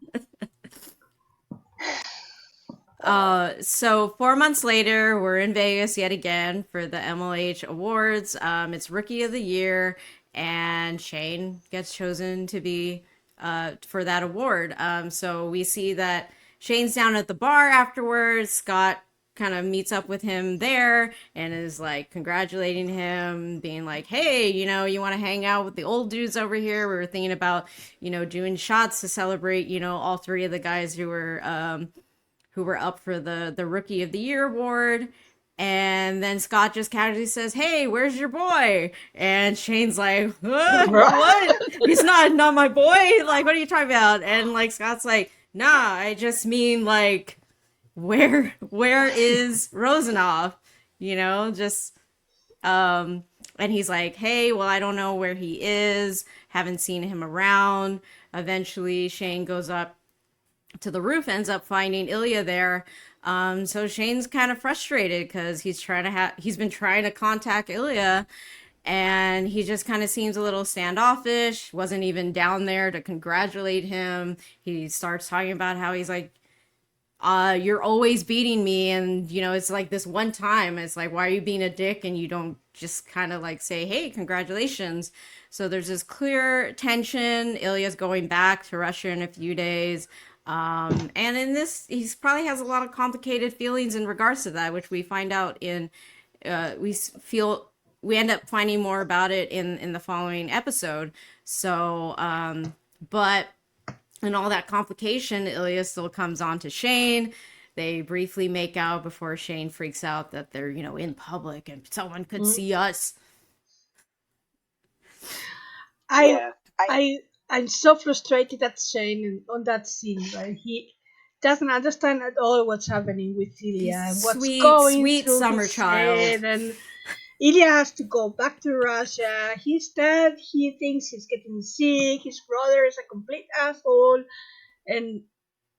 So 4 months later, we're in Vegas yet again for the MLH Awards. It's Rookie of the Year, and Shane gets chosen to be for that award. So we see that Shane's down at the bar afterwards. Scott kind of meets up with him there and is like congratulating him, being like, hey, you want to hang out with the old dudes over here? We were thinking about, doing shots to celebrate, all three of the guys who were up for the Rookie of the Year award. And then Scott just casually says, "Hey, where's your boy?" And Shane's like, "What? He's not my boy. Like, what are you talking about?" And like Scott's like, "Nah, I just mean like, where is Rozanov? Just and he's like, "Hey, well, I don't know where he is. Haven't seen him around." Eventually, Shane goes up to the roof, ends up finding Ilya there. So Shane's kind of frustrated because he's been trying to contact Ilya, and he just kind of seems a little standoffish. Wasn't even down there to congratulate him. He starts talking about how he's like, you're always beating me, and it's like this one time it's like, why are you being a dick and you don't just kind of like say, hey, congratulations. So there's this clear tension. Ilya's going back to Russia in a few days, and in this he's probably has a lot of complicated feelings in regards to that, which we find out in we end up finding more about it in the following episode. So but and all that complication, Ilya still comes on to Shane. They briefly make out before Shane freaks out that they're, in public and someone could Mm. see us. I Yeah, I I I'm so frustrated at Shane on that scene where he doesn't understand at all what's happening with Ilya He's a and what's sweet, going sweet through summer his child. head, and Ilya has to go back to Russia. He's dead. He thinks he's getting sick. His brother is a complete asshole, and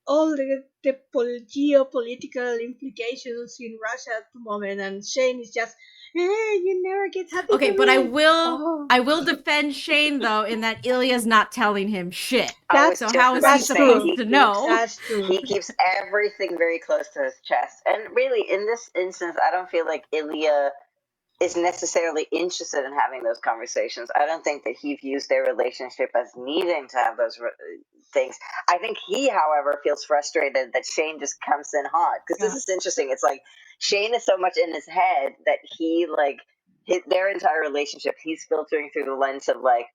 all the geopolitical implications in Russia at the moment. And Shane is just, you never get happy Okay, for but I me. will Oh, I will defend Shane though in that Ilya's not telling him shit. I was that's So just how is about he to that's say true. supposed he to keeps know? That's true. he keeps everything very close to his chest, and really in this instance, I don't feel like Ilya is necessarily interested in having those conversations. I don't think that he views their relationship as needing to have those things. I think he, however, feels frustrated that Shane just comes in hot because this Yeah. is interesting. It's like Shane is so much in his head that he like their entire relationship. He's filtering through the lens of like,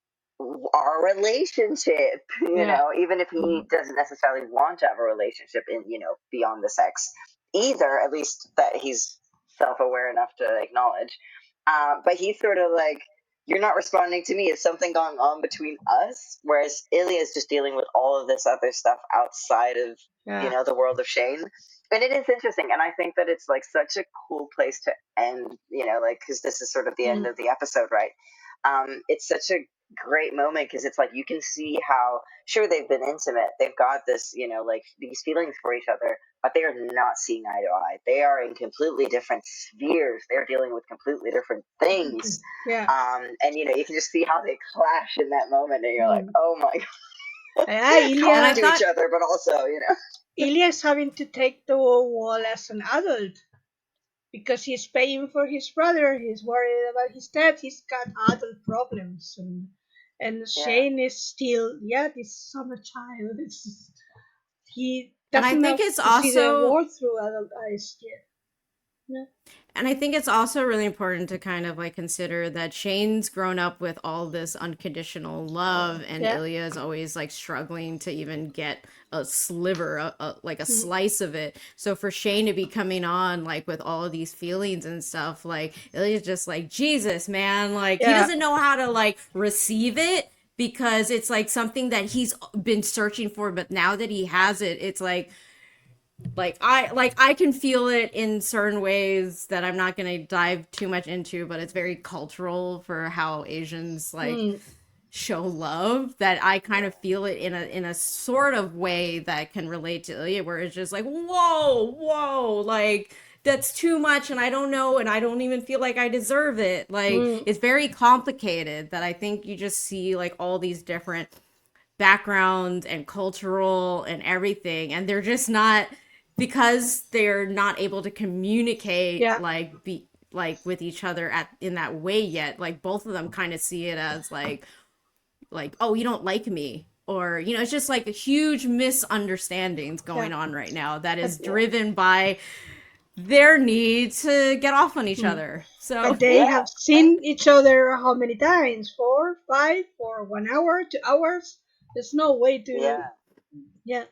our relationship, Yeah. even if he doesn't necessarily want to have a relationship in, beyond the sex either, at least that he's self-aware enough to acknowledge. But he's sort of like, you're not responding to me. Is something going on between us? Whereas Ilya is just dealing with all of this other stuff outside of, Yeah. the world of Shane. And it is interesting. And I think that it's like such a cool place to end, like, because this is sort of the end Mm. of the episode, right? It's such a great moment because it's like you can see how sure they've been intimate, they've got this, like these feelings for each other, but they are not seeing eye to eye. They are in completely different spheres. They're dealing with completely different things. Yeah. And you can just see how they clash in that moment, and you're like, Mm. oh my Yeah, god, And I talking Ilya, to each thought, other, but also, Ilya is having to take the wall as an adult because he's paying for his brother. He's worried about his dad. He's got adult problems, and yeah, Shane is still, yeah, this summer child. He and I doesn't think know it's to see the also, world through adult eyes yet. Yeah. And I think it's also really important to kind of like consider that Shane's grown up with all this unconditional love, and Yeah. Ilya is always like struggling to even get a sliver, like a Mm. slice of it. So for Shane to be coming on like with all of these feelings and stuff, like Ilya's just like, Jesus, man, like he Yeah. doesn't know how to like receive it because it's like something that he's been searching for, but now that he has it, it's like I can feel it in certain ways that I'm not going to dive too much into, but it's very cultural for how Asians like Mm. show love, that I kind of feel it in a sort of way that can relate to Ilya, where it's just like, whoa, like that's too much, and I don't know, and I don't even feel like I deserve it. Like Mm. it's very complicated, that I think you just see like all these different background and cultural and everything, and they're just not, because they're not able to communicate Yeah. like be like with each other at in that way yet. Like both of them kind of see it as like, oh, you don't like me, or it's just like huge misunderstandings Yeah. going on right now that But is driven by their need to get off on each mm. other. So But they yeah. have seen each other how many times? 4, 5, for 1 hour, 2 hours. There's no way to. Yeah. Yeah.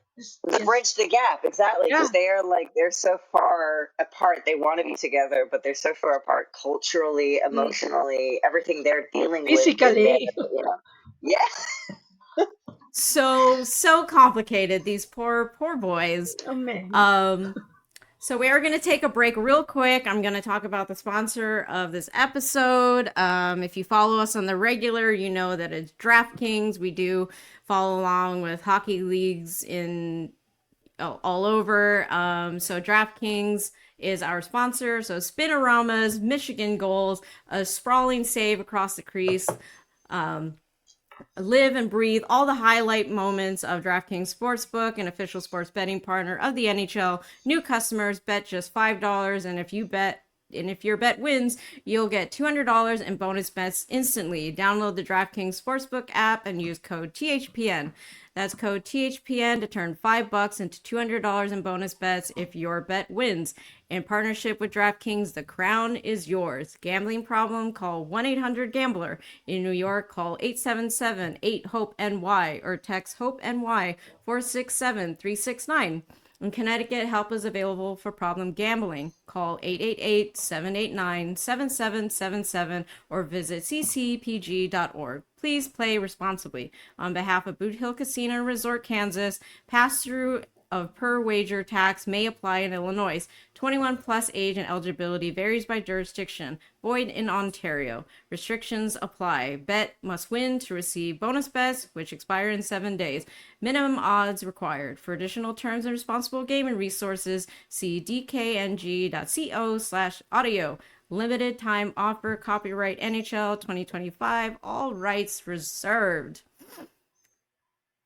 Bridge the gap, exactly, Yeah. because they're so far apart. They want to be together, but they're so far apart culturally, Mm. emotionally, everything they're dealing with in there. Physically. Yeah, so complicated, these poor boys. Oh man. um So we are going to take a break real quick. I'm going to talk about the sponsor of this episode. If you follow us on the regular, you know that it's DraftKings. We do follow along with hockey leagues in all over. So DraftKings is our sponsor. So spinoramas, Michigan goals, a sprawling save across the crease. Live and breathe all the highlight moments of DraftKings Sportsbook, an official sports betting partner of the NHL. New customers bet just $5, and if your bet wins, you'll get $200 in bonus bets instantly. Download the DraftKings Sportsbook app and use code THPN. That's code THPN to turn $5 into $200 in bonus bets if your bet wins. In partnership with DraftKings, the crown is yours. Gambling problem? Call 1-800-GAMBLER. In New York, call 877-8-HOPE-NY or text HOPE-NY 467-369. In Connecticut, help is available for problem gambling. Call 888-789-7777 or visit ccpg.org. Please play responsibly. On behalf of Boot Hill Casino and Resort, Kansas, pass-through of per wager tax may apply in Illinois. 21 plus age and eligibility varies by jurisdiction. Void in Ontario. Restrictions apply. Bet must win to receive bonus bets, which expire in 7 days. Minimum odds required. For additional terms and responsible gaming resources, see dkng.co/audio. Limited time offer. Copyright NHL 2025. All rights reserved.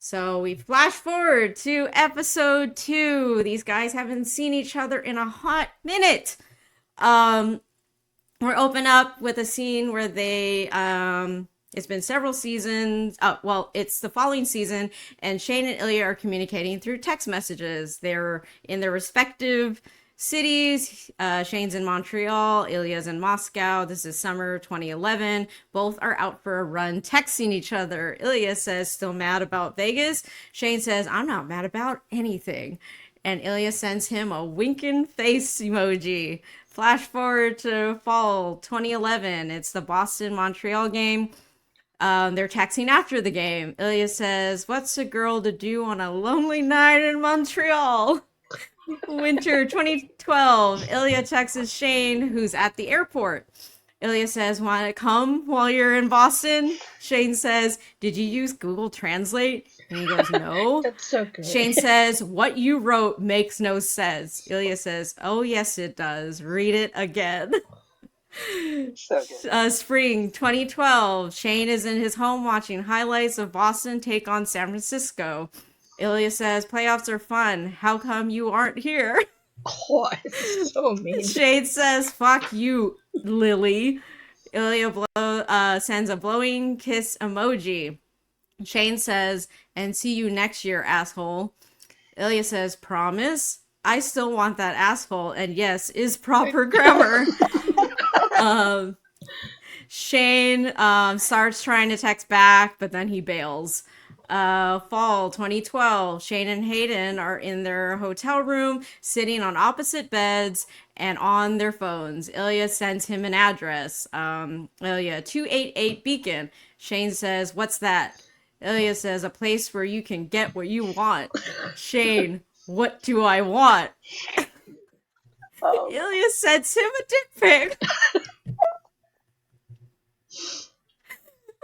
So we flash forward to episode 2. These guys haven't seen each other in a hot minute. We're open up with a scene where they it's been several seasons. Well, it's the following season, and Shane and Ilya are communicating through text messages. They're in their respective cities. Shane's in Montreal, Ilya's in Moscow. This is summer 2011. Both are out for a run, texting each other. Ilya says, still mad about Vegas. Shane says, I'm not mad about anything. And Ilya sends him a winking face emoji. Flash forward to fall 2011. It's the Boston Montreal game. They're texting after the game. Ilya says, what's a girl to do on a lonely night in Montreal? Winter 2012. Ilya texts Shane, who's at the airport. Ilya says, want to come while you're in Boston? Shane says, did you use Google Translate? And he goes, no. That's so great. Shane says, what you wrote makes no sense. Ilya says, oh, yes, it does. Read it again. So good. Spring 2012. Shane is in his home watching highlights of Boston take on San Francisco. Ilya says, playoffs are fun. How come you aren't here? Oh, it's so mean. Shane says, fuck you, Lily. Ilya sends a blowing kiss emoji. Shane says, and see you next year, asshole. Ilya says, promise? I still want that asshole, and yes, is proper grammar. Shane starts trying to text back, but then he bails. Fall 2012. Shane and Hayden are in their hotel room, sitting on opposite beds and on their phones. Ilya sends him an address. Ilya, 288 Beacon. Shane says, what's that? Ilya says, a place where you can get what you want. Shane, what do I want? Ilya sends him a dick pic.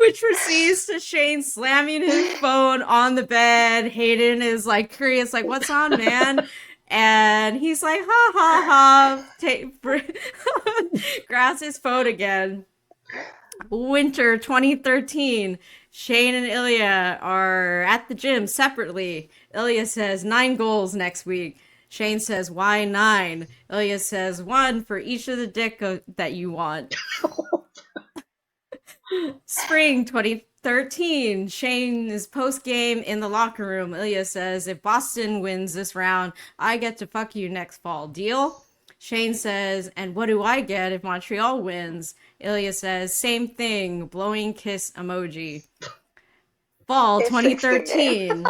Which proceeds to Shane slamming his phone on the bed. Hayden is like curious, like, what's on, man? And he's like, ha ha ha. Grabs his phone again. Winter 2013. Shane and Ilya are at the gym separately. Ilya says 9 goals next week. Shane says, why 9? Ilya says 1 for each of the dick that you want. Spring 2013. Shane is post game in the locker room. Ilya says, if Boston wins this round, I get to fuck you next fall. Deal? Shane says, and what do I get if Montreal wins? Ilya says, same thing. Blowing kiss emoji. Fall 2013.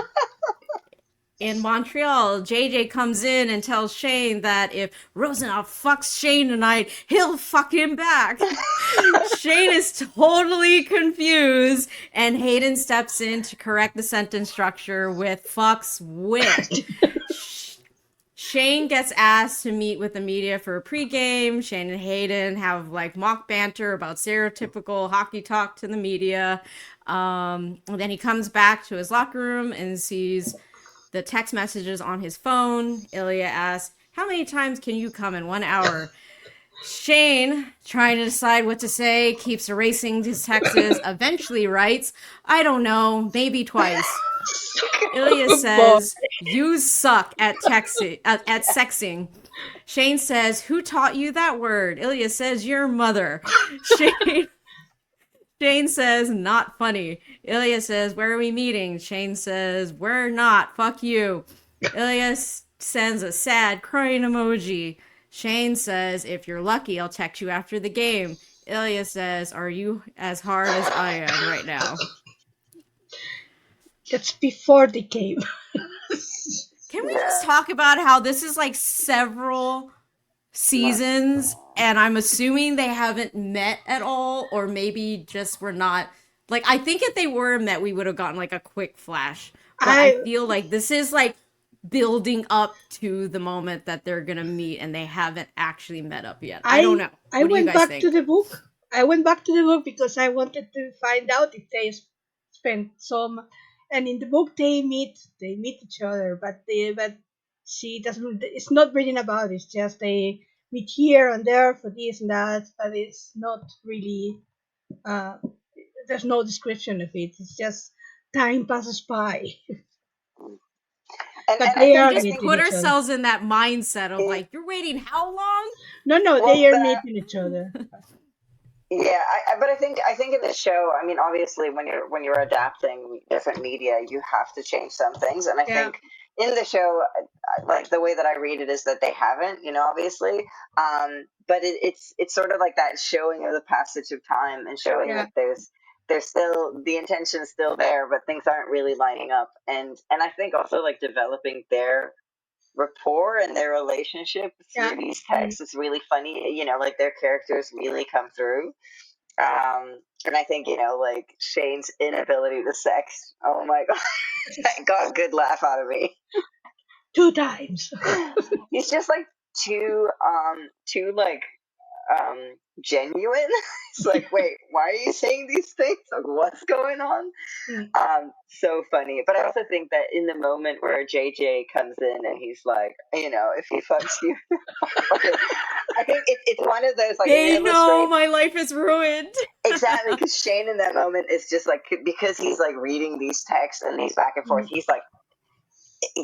In Montreal, JJ comes in and tells Shane that if Rozanov fucks Shane tonight, he'll fuck him back. Shane is totally confused, and Hayden steps in to correct the sentence structure with fucks with. Shane gets asked to meet with the media for a pregame. Shane and Hayden have like mock banter about stereotypical hockey talk to the media. And then he comes back to his locker room and sees the text messages on his phone. Ilya asks, how many times can you come in 1 hour? Shane, trying to decide what to say, keeps erasing his texts, eventually writes, I don't know, maybe twice. Ilya says, you suck at texting, at sexing. Shane says, who taught you that word? Ilya says, your mother. Shane says, not funny. Ilya says, where are we meeting? Shane says, we're not. Fuck you. Ilya sends a sad crying emoji. Shane says, if you're lucky, I'll text you after the game. Ilya says, are you as hard as I am right now? That's before the game. Can we just talk about how this is like several seasons, and I'm assuming they haven't met at all, or maybe just were not, like, I think if they were met, we would have gotten like a quick flash. But I feel like this is like building up to the moment that they're gonna meet, and they haven't actually met up yet. I don't know. I went back to the book. I went back to the book because I wanted to find out if they spent some. And in the book, they meet each other, but she doesn't. It's not written about. It's just they meet here and there for this and that, but it's not really. There's no description of it. It's just time passes by. And they I are think just put ourselves in that mindset of like, you're waiting how long? No, they are meeting each other. Yeah, but I think in the show, I mean, obviously, when you're adapting different media, you have to change some things, and I think in the show, like the way that I read it is that they haven't, obviously. But it's sort of like that showing of the passage of time and showing Yeah, that there's still the intention is still there, but things aren't really lining up. And I think also like developing their rapport and their relationship yeah. through these Mm. texts is really funny. Like their characters really come through. And I think, like Shane's inability to sex, oh my god, that got a good laugh out of me. 2 times. He's just like too like genuine. It's like, wait, why are you saying these things? Like, what's going on? Mm. So funny. But I also think that in the moment where JJ comes in and he's like, if he fucks you, okay, I think it's one of those like it They know illustrates my life is ruined. exactly because Shane in that moment is just like because he's like reading these texts and these back and forth. Mm. He's like,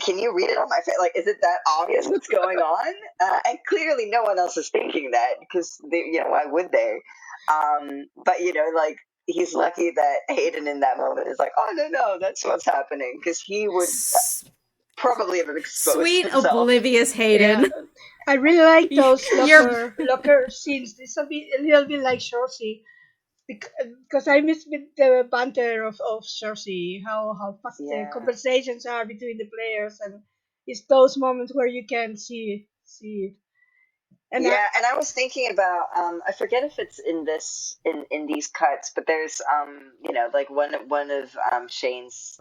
can you read it on my face? Like, is it that obvious what's going on? And clearly, no one else is thinking that because why would they? But like he's lucky that Hayden in that moment is like, oh no, that's what's happening because he would S- probably have exposed Sweet himself. oblivious Yeah, Hayden. I really like those You're locker scenes. This a little bit like Shorzy, because I miss with the banter of Cersei, how fast the Yeah. conversations are between the players, and it's those moments where you can see it. And Yeah, and I was thinking about I forget if it's in this in these cuts, but there's like one of Shane's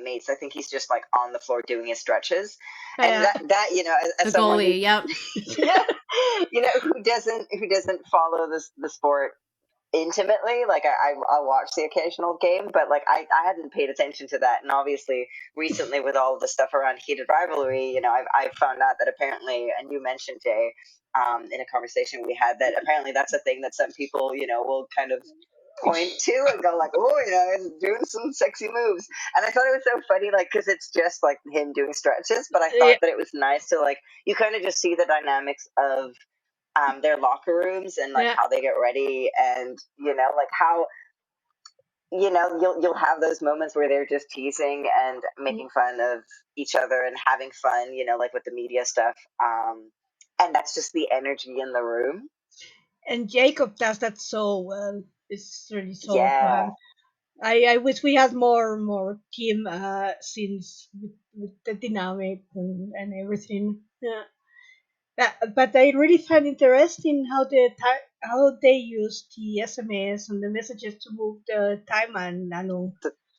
mates. I think he's just like on the floor doing his stretches, and yeah, that as the someone who goalie. Yep. yeah who doesn't follow this the sport intimately. Like I watch the occasional game, but like I hadn't paid attention to that. And obviously, recently with all of the stuff around heated rivalry, I've found out that apparently, and you mentioned Jay, in a conversation we had that apparently that's a thing that some people will kind of point to and go like, oh, he's doing some sexy moves. And I thought it was so funny, like because it's just like him doing stretches, but I thought yeah, that it was nice to like you kind of just see the dynamics of their locker rooms and like yeah, how they get ready and like how you'll have those moments where they're just teasing and making fun of each other and having fun like with the media stuff and that's just the energy in the room. and Jacob does that so well. It's really so Yeah, fun. I wish we had more team scenes with the dynamic and everything. Yeah. But I really find interesting how they use the SMS and the messages to move the time and along.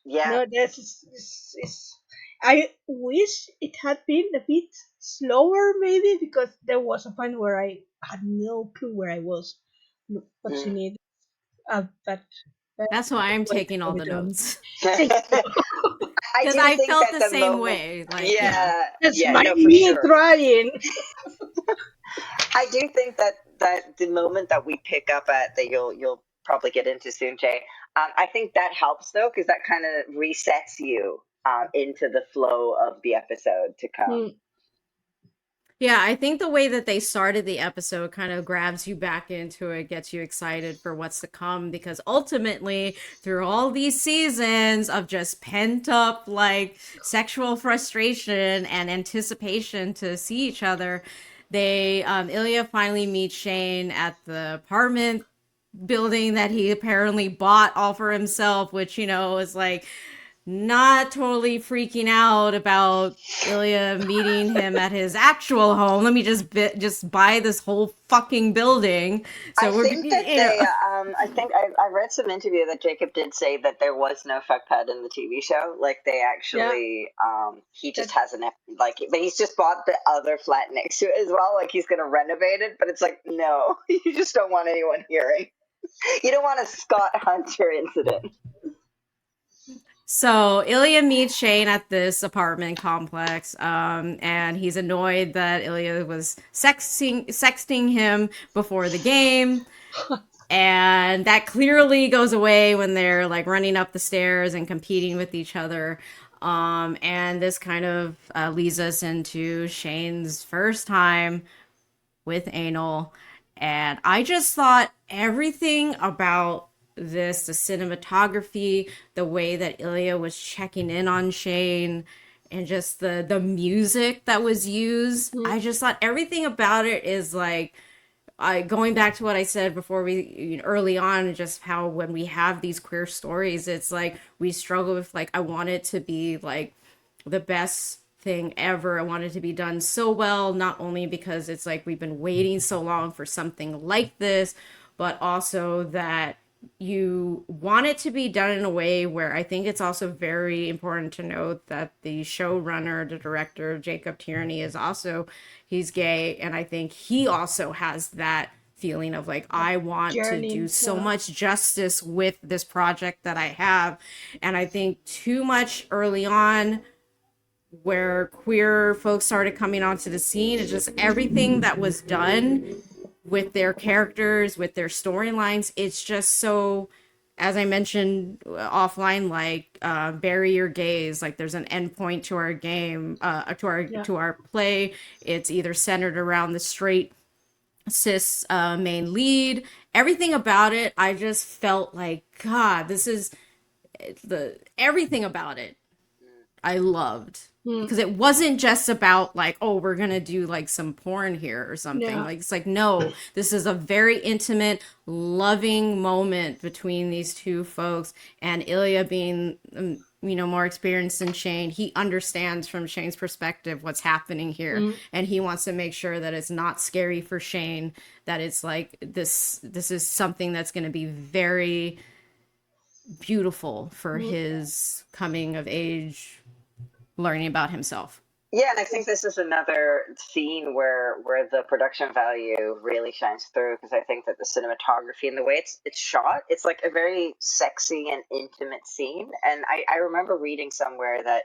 yeah. No, this is. I wish it had been a bit slower, maybe, because there was a point where I had no clue where I was watching Mm. it. But That's why I'm wait taking for all the it on. notes. Thank you. I Because do I think felt that the the same moment, way. Like, yeah. yeah, That's yeah, my no, for me sure. crying. I do think that the moment that we pick up at that you'll probably get into soon, Jay. I think that helps though because that kind of resets you into the flow of the episode to come. Hmm. Yeah, I think the way that they started the episode kind of grabs you back into it, gets you excited for what's to come because ultimately, through all these seasons of just pent up like sexual frustration and anticipation to see each other, they Ilya finally meets Shane at the apartment building that he apparently bought all for himself, which is like not totally freaking out about Ilya meeting him at his actual home. Let me just buy this whole fucking building. I So we're think that I think I read some interview that Jacob did say that there was no fuck pad in the TV show. Like they Yeah, actually, he just that hasn't like, but he's just bought the other flat next to it as well. Like he's gonna renovate it, but it's like no, you just don't want anyone hearing. You don't want a Scott Hunter incident. So Ilya meets Shane at this apartment complex, and he's annoyed that Ilya was sexting him before the game. And that clearly goes away when they're like running up the stairs and competing with each other. And this kind of leads us into Shane's first time with anal. And I just thought everything about this, the cinematography, the way that Ilya was checking in on Shane, and just the music that was used. I just thought everything about it is like, going back to what I said before, early on, just how when we have these queer stories, it's like we struggle with, like, I want it to be like the best thing ever. I want it to be done so well, not only because it's like we've been waiting so long for something like this, but also that you want it to be done in a way where I think it's also very important to note that the showrunner, the director, Jacob Tierney, is also, he's gay, and I think he also has that feeling of like, I want to do Journey. so much justice with this project that I have. And I think too much early on, where queer folks started coming onto the scene, it's just everything that was done with their characters, with their storylines, it's just so, as I mentioned offline, like, bury your gaze. Like, there's an endpoint to our game, to our play. It's either centered around the straight cis main lead. Everything about it, I just felt like, God, this is everything about it I loved, because it wasn't just about like, oh, we're gonna do like some porn here or something. Yeah. Like, it's like, no, this is a very intimate, loving moment between these two folks. And Ilya, being more experienced than Shane, he understands from Shane's perspective what's happening here, and he wants to make sure that it's not scary for Shane. That it's like this is something that's going to be very beautiful for his coming of age, learning about himself. Yeah, and I think this is another scene where the production value really shines through, because I think that the cinematography and the way it's shot, it's like a very sexy and intimate scene. And I remember reading somewhere that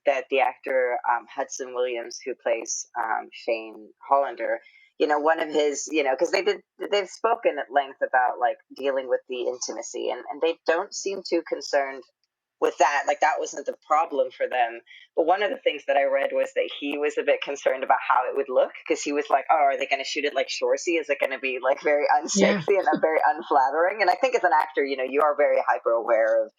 that the actor Hudson Williams, who plays Shane Hollander, one of his, because they've spoken at length about like dealing with the intimacy, and they don't seem too concerned with that. Like, that wasn't the problem for them. But one of the things that I read was that he was a bit concerned about how it would look, because he was like, oh, are they going to shoot it like Shoresy? Is it going to be like very unsexy and very unflattering? And I think as an actor, you are very hyper aware of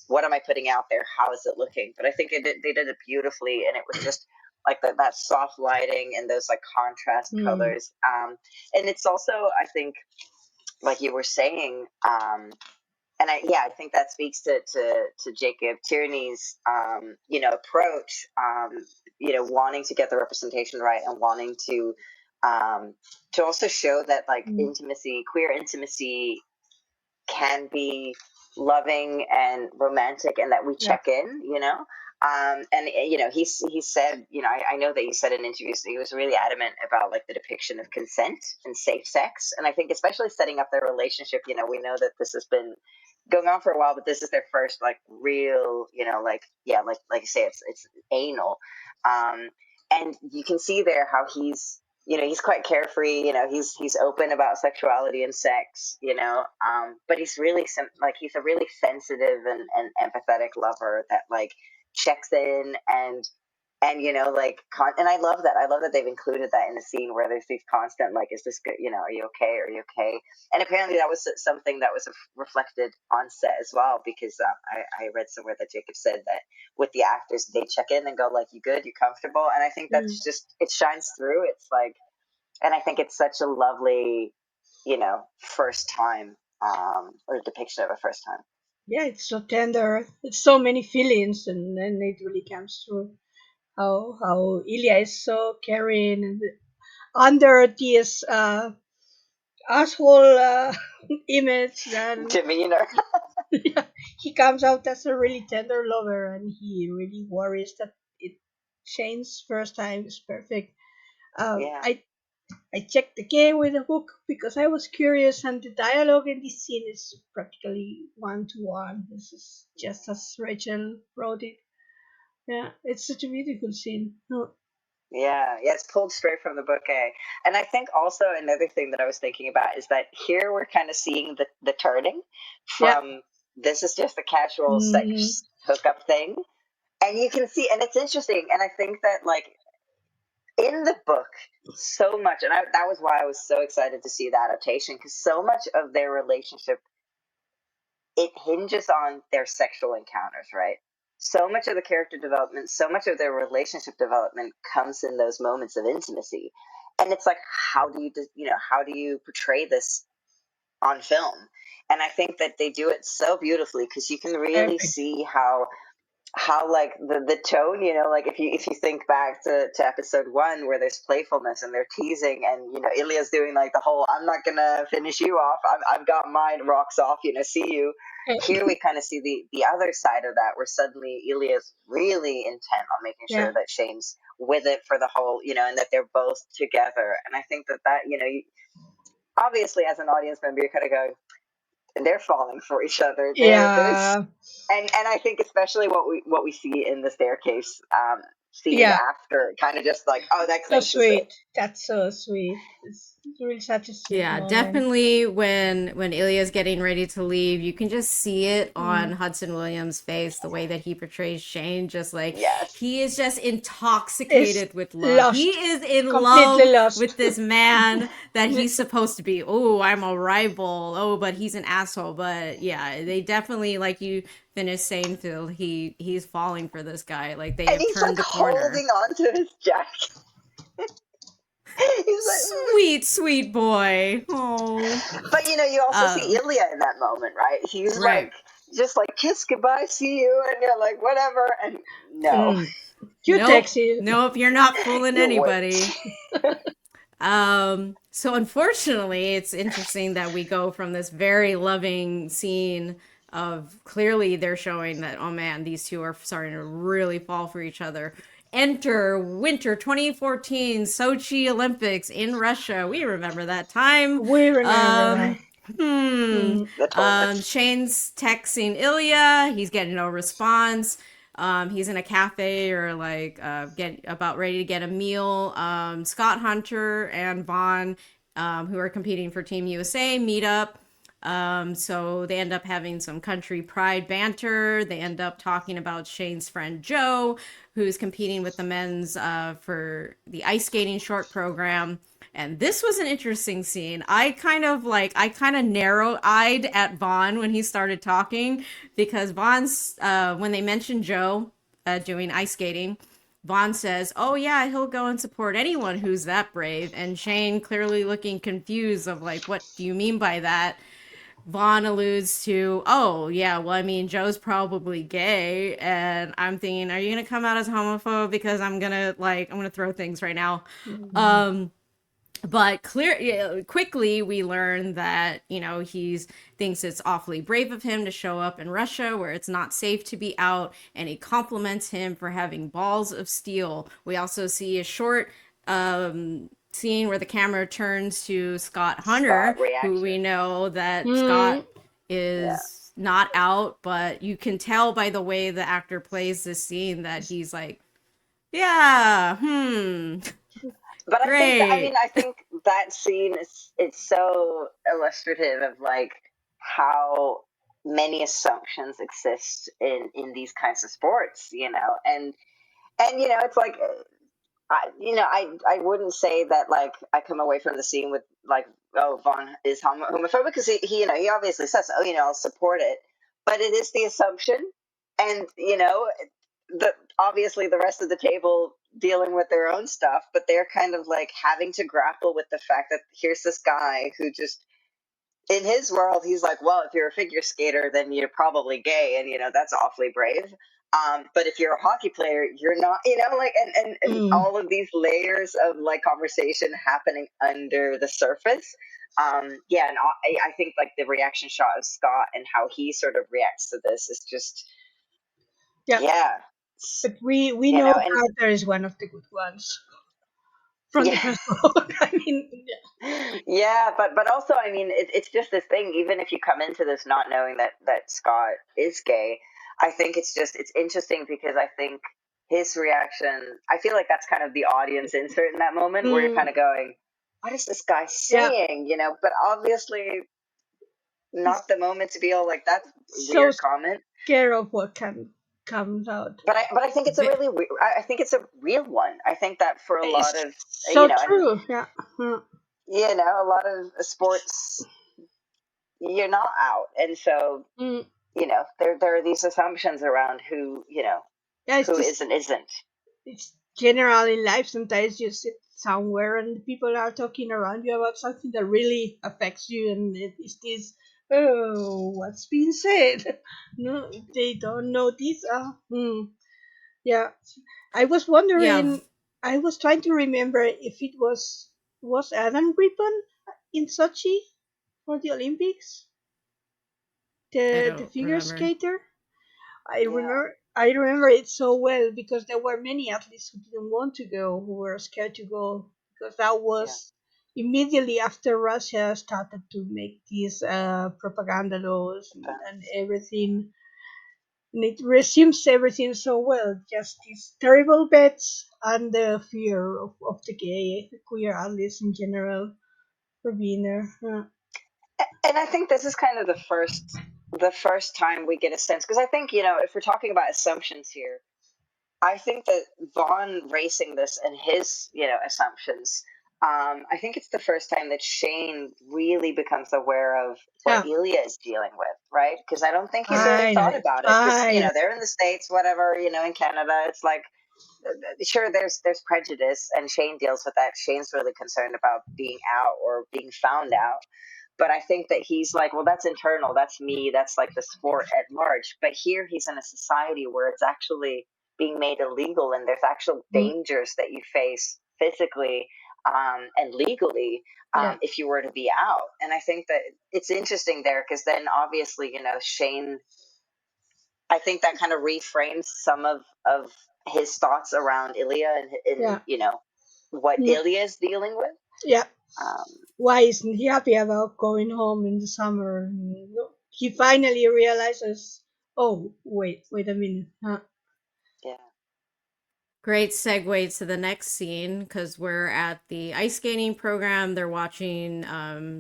what am I putting out there? How is it looking? But I think they did it beautifully, and it was just like that soft lighting and those like contrast colors. And it's also, I think, like you were saying, and I think that speaks to Jacob Tierney's approach, wanting to get the representation right, and wanting to also show that like intimacy, queer intimacy, can be loving and romantic, and that we check in, and he said, I know that he said in interviews that he was really adamant about like the depiction of consent and safe sex. And I think especially setting up their relationship, we know that this has been going on for a while, but this is their first like real, like you say, it's anal. And you can see there how he's quite carefree, he's open about sexuality and sex, but he's really he's a really sensitive and empathetic lover that like checks in, and I love that. I love that they've included that in the scene where there's these constant like, is this good? Are you okay? Are you okay? And apparently that was something that was reflected on set as well, because I read somewhere that Jacob said that with the actors, they check in and go like, you good? You comfortable? And I think that's just, it shines through. It's like, and I think it's such a lovely, first time, or depiction of a first time. Yeah, it's so tender. It's so many feelings, and then it really comes through how Ilya is so caring, and under this asshole image, then Demeanor. yeah, he comes out as a really tender lover, and he really worries that Shane's first time is perfect. Yeah. I checked again with the hook because I was curious, and the dialogue in this scene is practically one to one. This is just as Rachel wrote it. Yeah, it's such a beautiful scene. Oh, Yeah, it's pulled straight from the book, eh? And I think also another thing that I was thinking about is that here we're kind of seeing the turning yeah. from this is just a casual Mm-hmm. sex hookup thing. And you can see, and it's interesting, and I think that like in the book, so much, and that was why I was so excited to see the adaptation, because so much of their relationship, it hinges on their sexual encounters, right? so much of the character development, so much of their relationship development comes in those moments of intimacy. And it's like, how do you portray this on film? And I think that they do it so beautifully, because you can really Perfect. see how like the tone, like if you think back to episode 1, where there's playfulness and they're teasing, and Ilya's doing like the whole "I'm not gonna finish you off, I've got mine" rocks off, see you. Here we kind of see the other side of that, where suddenly Ilya's really intent on making Yeah. sure that Shane's with it for the whole, and that they're both together. And I think that obviously, as an audience member, you're kind of going, they're falling for each other. There's Yeah. and I think especially what we see in the staircase scene Yeah. after, kind of just like, oh, that So clinches it. sweet. That's so sweet. It's really such a sweet Yeah, moment. definitely when Ilya's getting ready to leave, you can just see it on Mm. Hudson Williams' face, the way that he portrays Shane, just like Yes, he is just Is intoxicated with love. He lost. is in Completely love lost. with this man that he's supposed to be. Oh, I'm a rival. Oh, but he's an asshole. But yeah, they definitely, like you finished saying, Phil, he's falling for this guy. Like they and have he's like turned the corner. holding on to his jacket. He's like, Sweet, sweet boy. Oh. but you also see Um, Ilya in that moment, right? He's like, right. just like, kiss goodbye, see you, and you're like, whatever. And no, Mm. You Nope. text you. Nope, you're not fooling you won't. anybody. So unfortunately, it's interesting that we go from this very loving scene of clearly they're showing that, oh man, these two are starting to really fall for each other. Enter winter 2014 Sochi Olympics in Russia. We remember that time. We remember that. Um, hmm. Mm. The tournament. Shane's texting Ilya. He's getting no response. He's in a cafe or like get about ready to get a meal. Scott Hunter and Vaughn, who are competing for Team USA, meet up. So they end up having some country pride banter. They end up talking about Shane's friend Joe, who's competing with the men's for the ice skating short program. And this was an interesting scene. I kind of narrow eyed at Vaughn when he started talking, because Vaughn's when they mentioned Joe doing ice skating, Vaughn says, "Oh yeah, he'll go and support anyone who's that brave." And Shane, clearly looking confused, of like, "What do you mean by that?" Vaughn alludes to, "Oh yeah, well I mean Joe's probably gay," and I'm thinking, "Are you gonna come out as homophobe?" Because I'm gonna throw things right now. Mm. Um, but quickly we learn that he's thinks it's awfully brave of him to show up in Russia where it's not safe to be out, and he compliments him for having balls of steel. We also see a short scene where the camera turns to Scott Scott Hunter, who we reaction. know that Mm. Scott Yeah. is not out, but you can tell by the way the actor plays this scene that he's like, yeah, But great. I think that scene is, it's so illustrative of like how many assumptions exist in these kinds of sports, and it's like, I wouldn't say that like I come away from the scene with like, oh, Vaughn is homophobic, because he he obviously says, oh, I'll support it, but it is the assumption, and the obviously the rest of the table dealing with their own stuff, but they're kind of like having to grapple with the fact that here's this guy who just, in his world, he's like, well, if you're a figure skater, then you're probably gay, and that's awfully brave. But if you're a hockey player, you're not, like, and Mm. all of these layers of like conversation happening under the surface. Yeah, and I think like the reaction shot of Scott and how he sort of reacts to this is just, Yeah. yeah, But we know and Carter is one of the good ones from the yeah. first book. I mean, Yeah, but also, I mean, it's just this thing. Even if you come into this not knowing that Scott is gay, I think it's interesting, because I think his reaction. I feel like that's kind of the audience insert in that moment, where you're mm, kind of going, "What is this guy yeah. saying?" But obviously not He's the moment to be all like, "That's a so weird comment." scared of what can comes out. But I think it's a Vi- really I think it's a real one. I think that for a lot It's of so and true. Yeah. Mm. a lot of sports, you're not out, and so Mm. there are these assumptions around who, Yeah, it's who just, is and isn't. it's general in life. Sometimes you sit somewhere and people are talking around you about something that really affects you, and it is this. Oh, what's being said? No, they don't know this. Yeah, I was Yeah, wondering. I was trying to remember if it was Adam Rippon in Sochi for the Olympics, I the don't figure remember. skater. Yeah, I remember it so well because there were many athletes who didn't want to go, who were scared to go because that yeah, was immediately after Russia started to make these propaganda laws and depends. everything. And it resumes everything so well. Just these terrible bets and the fear of the gay queer athletes in general for being there. And I think this is kind of the first time we get a sense, because I think, if we're talking about assumptions here, I think that Vaughn racing this and his, assumptions, I think it's the first time that Shane really becomes aware of what Yeah, Ilya is dealing with, right? Because I don't think he's really thought finally, about it. Because, finally. they're in the States, whatever, in Canada, it's like, sure, there's prejudice, and Shane deals with that. Shane's really concerned about being out or being found out. But I think that he's like, well, that's internal. That's me. That's like the sport at large. But here he's in a society where it's actually being made illegal, and there's actual Mm, dangers that you face physically, and legally, yeah, if you were to be out. And I think that it's interesting there because then obviously, Shane, I think that kind of reframes some of his thoughts around Ilya and yeah. what Mm, Ilya is dealing with. yeah. Um, Why isn't he happy about going home in the summer? No, he finally realizes, oh, wait a minute. Huh? yeah, Great segue to the next scene because we're at the ice skating program. They're watching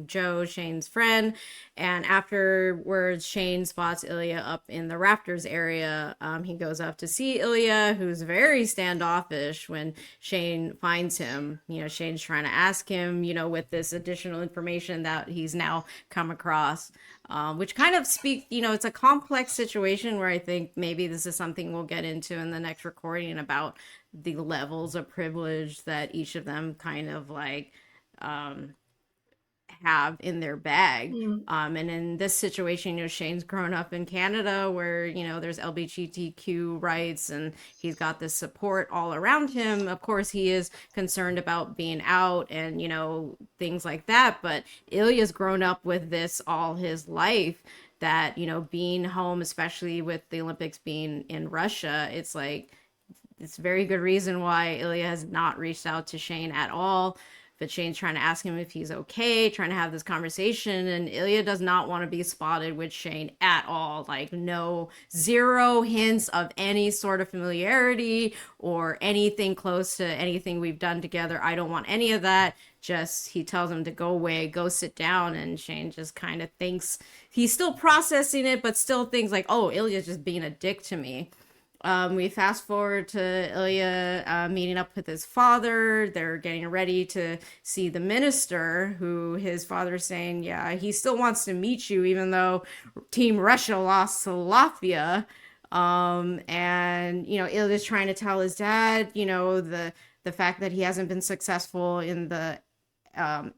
Joe, Shane's friend, and afterwards, Shane spots Ilya up in the rafters area. He goes up to see Ilya, who's very standoffish when Shane finds him. Shane's trying to ask him, with this additional information that he's now come across. Which kind of speak, it's a complex situation where I think maybe this is something we'll get into in the next recording about the levels of privilege that each of them kind of like have in their bag. Mm, And in this situation, Shane's grown up in Canada where, there's LGBTQ rights and he's got this support all around him. Of course, he is concerned about being out and, things like that. But Ilya's grown up with this all his life that, being home, especially with the Olympics being in Russia, it's like, it's a very good reason why Ilya has not reached out to Shane at all. But Shane's trying to ask him if he's okay, trying to have this conversation, and Ilya does not want to be spotted with Shane at all. Like, no, zero hints of any sort of familiarity or anything close to anything we've done together. I don't want any of that. Just, he tells him to go away, go sit down, and Shane just kind of thinks he's still processing it, but still thinks, like, oh, Ilya's just being a dick to me. We fast forward to Ilya meeting up with his father. They're getting ready to see the minister, who his father's saying, yeah, he still wants to meet you, even though Team Russia lost to Latvia. And Ilya's trying to tell his dad, the fact that he hasn't been successful in the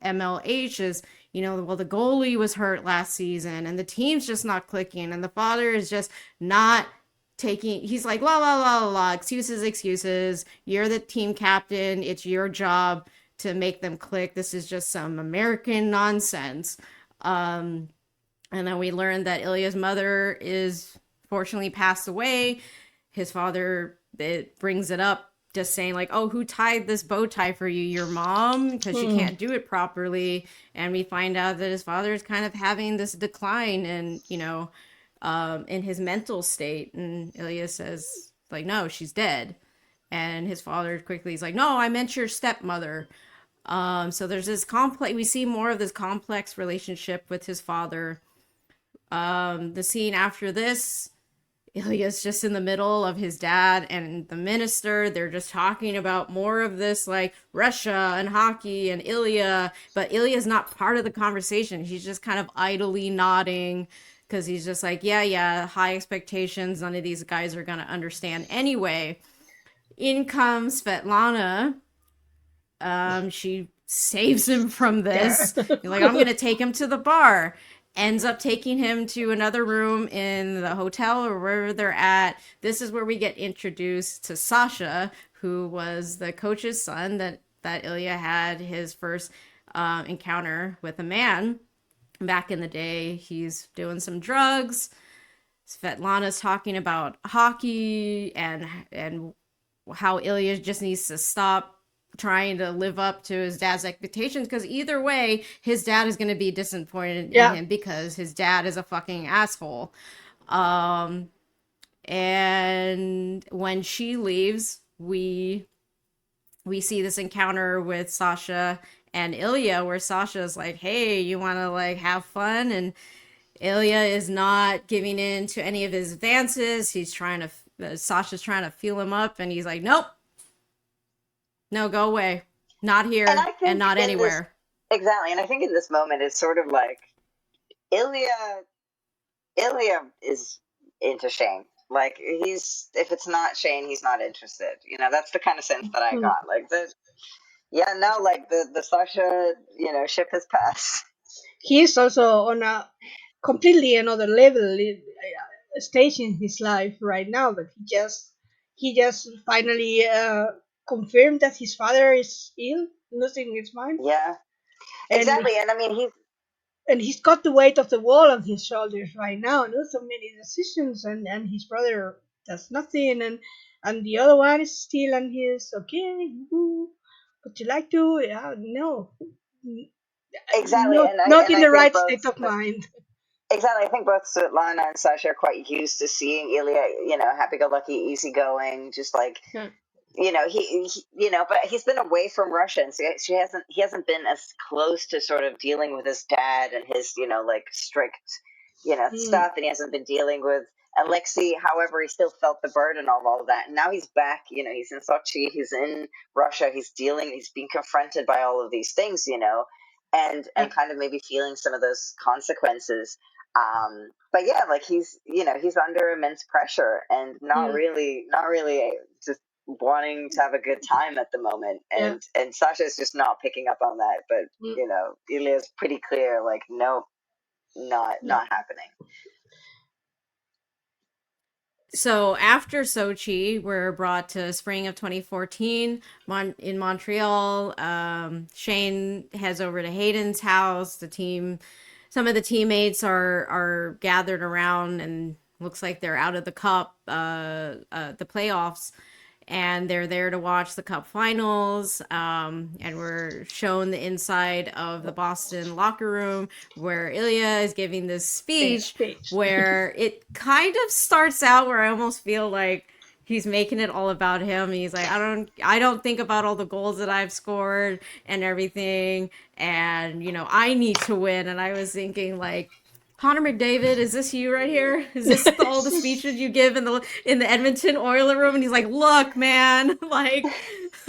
MLH is, well, the goalie was hurt last season and the team's just not clicking, and the father is just not taking, he's like, la la la la la, excuses, excuses. You're the team captain. It's your job to make them click. This is just some American nonsense. Um, and then we learned that Ilya's mother is fortunately passed away. His father, it brings it up, just saying like, "Oh, who tied this bow tie for you? Your mom, because she mm, can't do it properly." And we find out that his father is kind of having this decline, and in his mental state. And Ilya says like, "No, she's dead." And his father quickly is like, "No, I meant your stepmother." So there's this complex. We see more of this complex relationship with his father. The scene after this, Ilya's just in the middle of his dad and the minister. They're just talking about more of this, like Russia and hockey and Ilya, but Ilya's not part of the conversation. He's just kind of idly nodding, because he's just like, yeah, high expectations. None of these guys are going to understand anyway. In comes Svetlana. She saves him from There. this. You're like, I'm going to take him to the bar. Ends up taking him to another room in the hotel or wherever they're at. This is where we get introduced to Sasha, who was the coach's son that Ilya had his first encounter with a man back in the day. He's doing some drugs. Svetlana's talking about hockey and how Ilya just needs to stop trying to live up to his dad's expectations, because either way his dad is going to be disappointed in Yeah. him because his dad is a fucking asshole. um and when she leaves, we see this encounter with Sasha and Ilya where Sasha's like, hey, you want to like have fun? And Ilya is not giving in to any of his advances. He's trying to, Sasha's trying to feel him up, and he's like, nope, no, go away. Not And here I and think not in this anywhere. exactly, and I think in this moment it's sort of like Ilya Ilya is into Shane. Like he's if it's not Shane, he's not interested. That's the kind of sense that I Mm. got. Like yeah, no, like the Sasha, ship has passed. He is also on a completely another level, stage in his life right now. But he just finally confirmed that his father is ill, losing his mind, Yeah, and exactly. And I mean, he's got the weight of the world on his shoulders right now. And so many decisions, and his brother does nothing, and the other one is still on his okay. Would you like to? Yeah, no, exactly, not and I not and in I the think right both state of mind. exactly. I think both Svetlana and Sasha are quite used to seeing Ilya, happy-go-lucky, easygoing, just like Yeah. but he's been away from Russia, and so he hasn't been as close to sort of dealing with his dad and his like strict Mm, stuff, and he hasn't been dealing with Alexei. However, he still felt the burden of all of that, and now he's back. He's in Sochi, he's in Russia, he's being confronted by all of these things, and yeah. kind of maybe feeling some of those consequences. But yeah, like he's under immense pressure and Mm, not really just wanting to have a good time at the moment, yeah. and Sasha's just not picking up on that. But Mm, Ilya's pretty clear, like, nope, no. not happening. So after Sochi, we're brought to spring of 2014 in Montreal. Shane heads over to Hayden's house. Some of the teammates are gathered around, and looks like they're out of the cup, the playoffs, and they're there to watch the cup finals. And we're shown the inside of the Boston locker room where Ilya is giving this speech, Speech. where it kind of starts out where I almost feel like he's making it all about him. He's like, I don't think about all the goals that I've scored and everything, and I need to win. And I was thinking, like, Connor McDavid, is this you right here? Is this all the speeches you give in the Edmonton Oiler room? And he's like, look, man, like,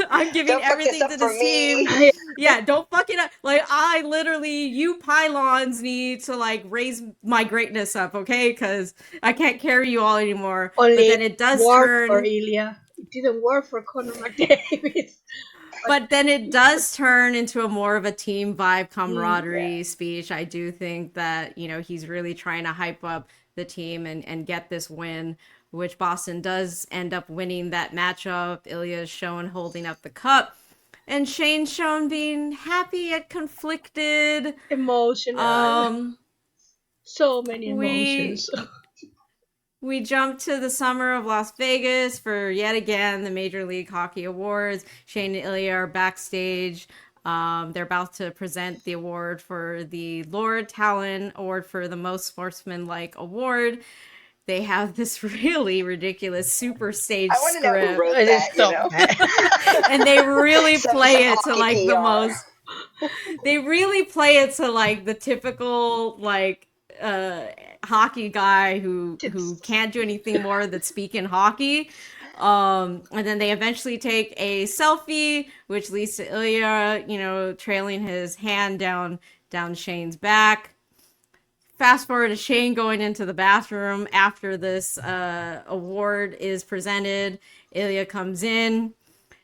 I'm giving Don't fuck this everything up to for this team. me. Yeah, don't fuck it up. Like, I literally, you pylons need to like raise my greatness up, okay? Because I can't carry you all anymore. But Only then it does worked for turn. Ilya. It didn't work for Conor McDavid. But But then it does turn into a more of a team vibe yeah. camaraderie speech. I do think that, he's really trying to hype up the team and get this win, which Boston does end up winning that matchup. Ilya is shown holding up the cup, and Shane's shown being happy yet conflicted. Emotional. Um, So many we emotions. We jump to the summer of Las Vegas for yet again the Major League Hockey Awards. Shane and Ilya are backstage. They're about to present the award for the Lord Talon Award for the most sportsmanlike award. They have this really ridiculous super stage I want to know who script, wrote It that. is so bad. and they really Some play it to hockey like the PR. most they really play it to like the typical like uh hockey guy who It's can't do anything more than speak in hockey. And then they eventually take a selfie, which leads to Ilya, trailing his hand down Shane's back. fast forward to Shane going into the bathroom after this award is presented. Ilya comes in.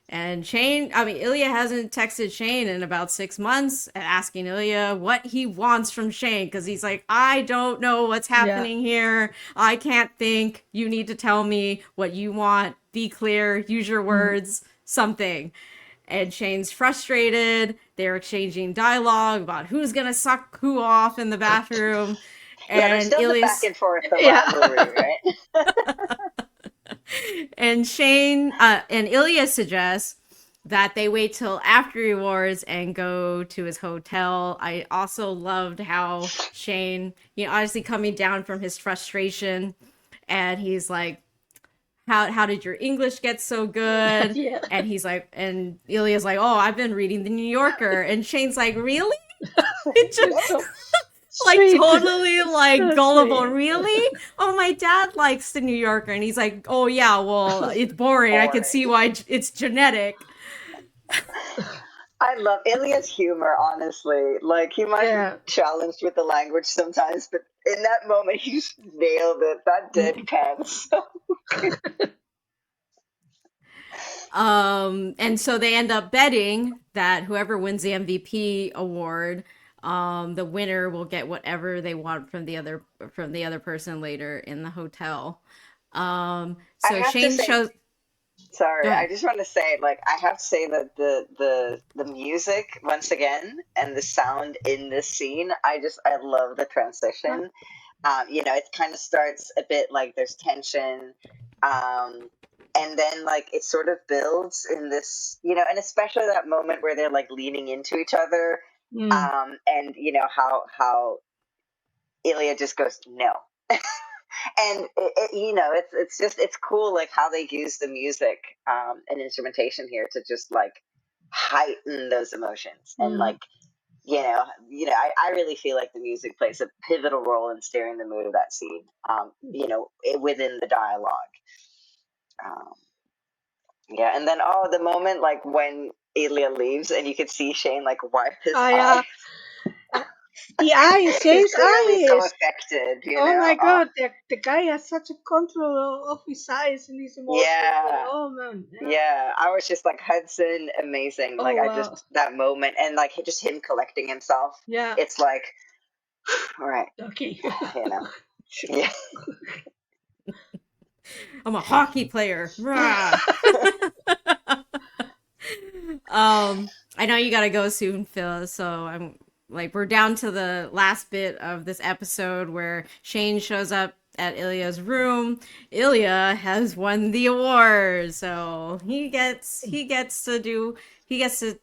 And Ilya hasn't texted Shane in about 6 months, asking Ilya what he wants from Shane, because he's like, I don't know what's happening here. I can't think. You need to tell me what you want. Be clear. Use your words. Something. And Shane's frustrated. They're exchanging dialogue about who's going to suck who off in the bathroom. Yeah, there's And still the back Ilya's and forth, the rivalry, right? and Shane and Ilya suggests that they wait till after awards and go to his hotel. I also loved how Shane, obviously coming down from his frustration, and he's like, how did your English get so good? Yeah. And he's like, and Ilya's like, oh, I've been reading the New Yorker. And Shane's like, really? It just So like sweet. totally like So gullible. sweet. Really? Oh, my dad likes the New Yorker. And he's like, oh yeah, well, it's boring. I can see why it's genetic. I love Ilya's humor, honestly. Like, he might be challenged with the language sometimes, but in that moment, he just nailed it. That deadpan. And so they end up betting that whoever wins the MVP award, the winner will get whatever they want from the other person later in the hotel. So Shane shows. Sorry, I just want to say, like, I have to say that the music once again and the sound in this scene, I love the transition. It kind of starts a bit like there's tension, and then like it sort of builds in this, and especially that moment where they're like leaning into each other, and how Ilya just goes no. And it's cool like how they use the music and instrumentation here to just like heighten those emotions and like I really feel like the music plays a pivotal role in steering the mood of that scene within the dialogue. And then the moment like when Ilya leaves and you could see Shane like wipe his eyes. The eyes, Shane's eyes. So affected, Oh my god, the guy has such a control of his eyes and his emotions. Yeah. Oh man. Yeah, I was just like, Hudson, amazing. Like, I just, that moment, and like just him collecting himself. Yeah. It's like, all right. Okay. Yeah. I'm a hockey player. I know you gotta go soon, Phil, so I'm like, we're down to the last bit of this episode where Shane shows up at Ilya's room. Ilya has won the award, so he gets to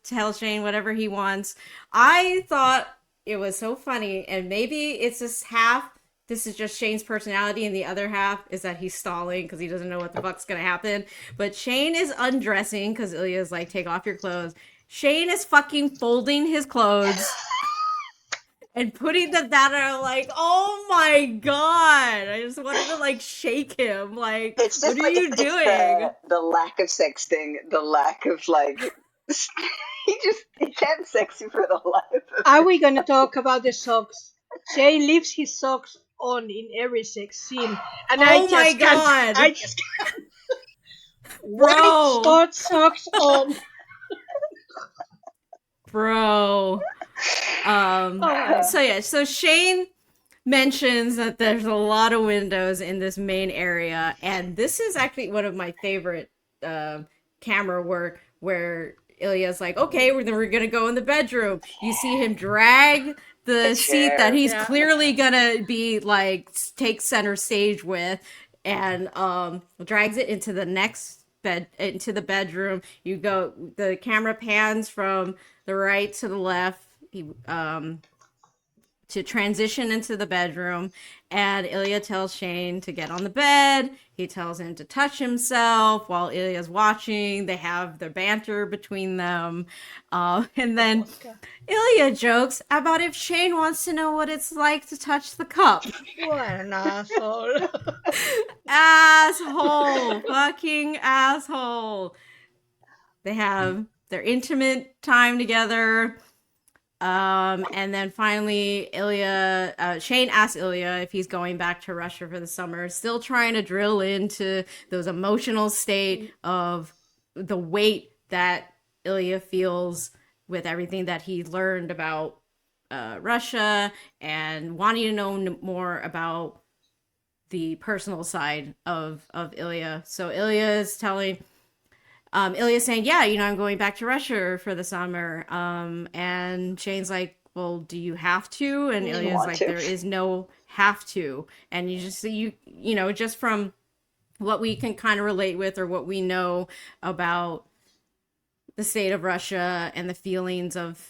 tell Shane whatever he wants. I thought it was so funny, and maybe it's just half this is just Shane's personality, and the other half is that he's stalling because he doesn't know what the fuck's gonna happen. But Shane is undressing because Ilya's like, take off your clothes. Shane is fucking folding his clothes and putting them down, and I'm like, oh my god. I just wanted to like shake him. Like, it's just what are you doing? It's the lack of sexting, the lack of like he can't sex you for the life of Are we gonna talk about the socks? Shane leaves his socks on in every sex scene, and I just can't. White sport socks on. Bro. So Shane mentions that there's a lot of windows in this main area, and this is actually one of my favorite camera work where Ilya's like, okay, we're gonna go in the bedroom. You see him drag the seat that he's clearly gonna be like take center stage with, and drags it into the next into the bedroom. The camera pans from the right to the left to transition into the bedroom, and Ilya tells Shane to get on the bed. He tells him to touch himself while Ilya's watching. They have their banter between them, and then Ilya jokes about if Shane wants to know what it's like to touch the cup. What an asshole. Asshole. Fucking asshole. They have their intimate time together. And then finally, Shane asks Ilya if he's going back to Russia for the summer, still trying to drill into those emotional state of the weight that Ilya feels with everything that he learned about Russia and wanting to know more about the personal side of Ilya. So Ilya's saying, yeah, I'm going back to Russia for the summer. And Shane's like, well, do you have to? And Do you Ilya's want like, to? there is no have to. And just from what we can kind of relate with or what we know about the state of Russia and the feelings of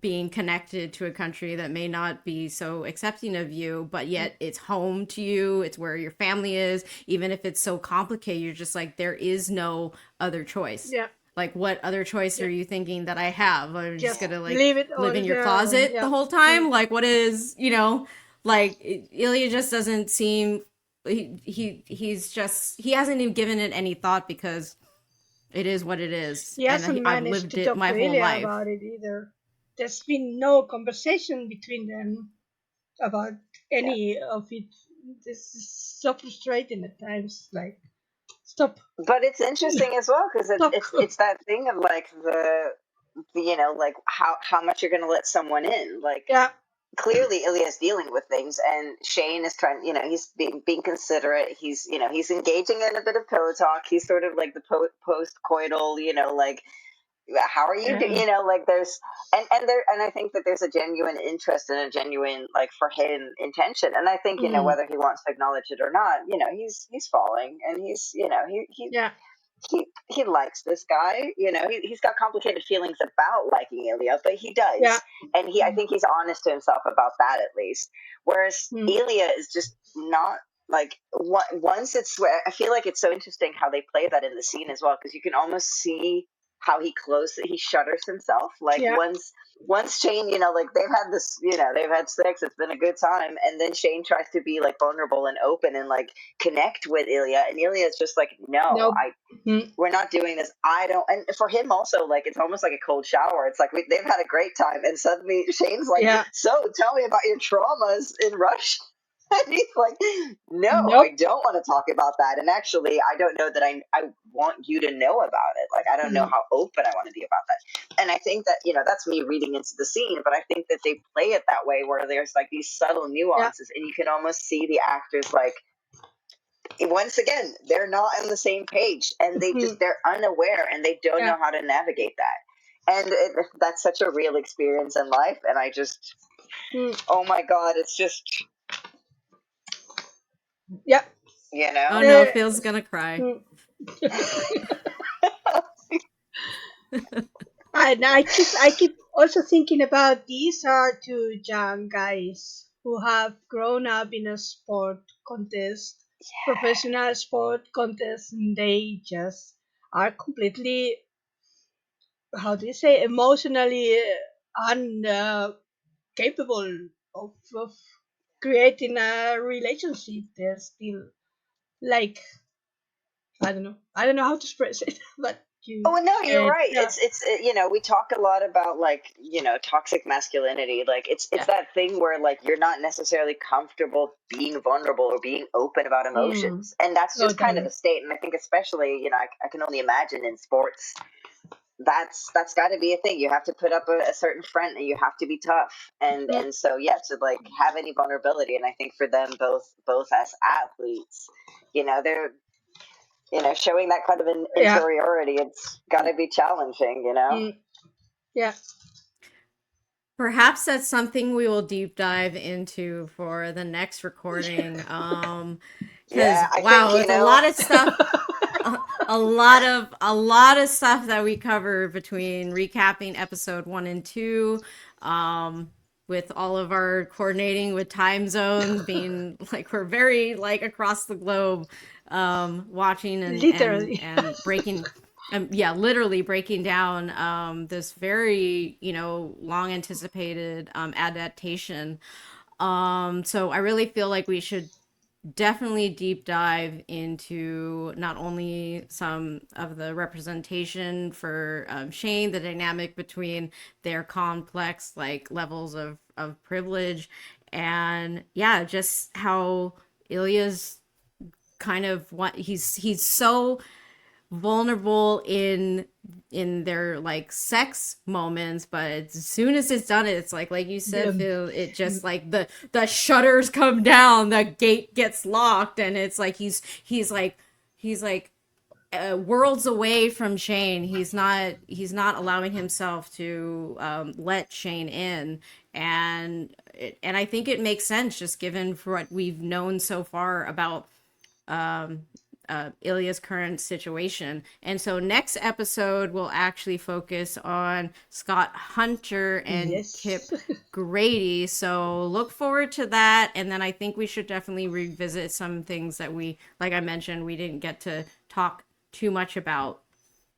being connected to a country that may not be so accepting of you, but yet it's home to you. It's where your family is. Even if it's so complicated, you're just like, there is no other choice. Yeah. Like, what other choice Yeah. are you thinking that I have? I'm just Just gonna like leave it live all in your there. closet the Yeah. whole time. Like, what is, like Ilya just doesn't seem. He hasn't even given it any thought because it is what it is, He and hasn't I've managed lived to it talk my to whole Ilya life. about it either. There's been no conversation between them about Yeah. any of it. This is so frustrating at times. Like, stop, But it's interesting as well because it's stop. it's it's that thing of like like how much you're going to let someone in. Like Yeah. clearly Ilya's dealing with things, and Shane is trying. He's being considerate. He's engaging in a bit of pillow talk. He's sort of like the post coital. Like how are you Yeah. like there's and I think that there's a genuine interest and a genuine like for him intention, and I think Mm. whether he wants to acknowledge it or not, he's falling, and he's Yeah. he likes this guy. He's got complicated feelings about liking Ilya, but he Yeah. does, and I think he's honest to himself about that at least. Whereas Mm. Ilya is just not like once it's where I feel like it's so interesting how they play that in the scene as well, because you can almost see how he shudders himself. Like Yeah. once Shane, like they've had sex, it's been a good time, and then Shane tries to be like vulnerable and open and like connect with Ilya, and Ilya's just like, no, No. Mm. we're not doing this. I don't. And for him also, like it's almost like a cold shower. It's like they've had a great time, and suddenly Shane's like, Yeah. so tell me about your traumas in Russia. And he's like, no, I Nope. don't want to talk about that. And actually, I don't know that I want you to know about it. Like, I don't know Mm. how open I want to be about that. And I think that, that's me reading into the scene, but I think that they play it that way where there's like these subtle Yeah. nuances, and you can almost see the actors like, once again, they're not on the same page, and Mm. they're unaware, and they don't Yeah. know how to navigate that. And that's such a real experience in life. And I just, Mm. oh my God, it's just, Yeah. you Oh know? no, Uh, Phil's gonna cry. mm. And I keep also thinking about these are two young guys who have grown up in a sport contest, professional sport contest, and they just are completely, how do you say, emotionally uncapable of creating a relationship. They're still like, I don't know how to express it, but Oh you no, you're said, right. yeah. We talk a lot about like toxic masculinity. Like it's Yeah. that thing where like you're not necessarily comfortable being vulnerable or being open about Mm, emotions, and that's just kind of the totally. state. And I think especially I can only imagine in sports that's got to be a thing. You have to put up a certain front, and you have to be tough, and Mm, so yeah, to like have any vulnerability. And I think for them both as athletes, they're showing that kind of an yeah. interiority, it's got to be challenging. Mm, yeah. Perhaps that's something we will deep dive into for the next recording. Yeah, Because I think, wow, it's a lot of stuff. A lot of stuff that we covered between recapping episode 1 and 2, with all of our coordinating with time zones being like we're very like across the globe, watching and and Literally. and breaking. Yeah, literally breaking down this very long anticipated adaptation. So I really feel like we should definitely deep dive into not only some of the representation for Shane, the dynamic between their complex like levels of privilege, and yeah, just how Ilya's kind of what he's so vulnerable in their like sex moments, but as soon as it's done, it's like you said, The, Phil, it just like the shutters come down, the gate gets locked, and it's like he's like worlds away from Shane. He's not allowing himself to let Shane in, and I think it makes sense just given for what we've known so far about Ilya's current situation. And so next episode will actually focus on Scott Hunter and yes. Kip Grady. So look forward to that. And then I think we should definitely revisit some things that we, like I mentioned, we didn't get to talk too much about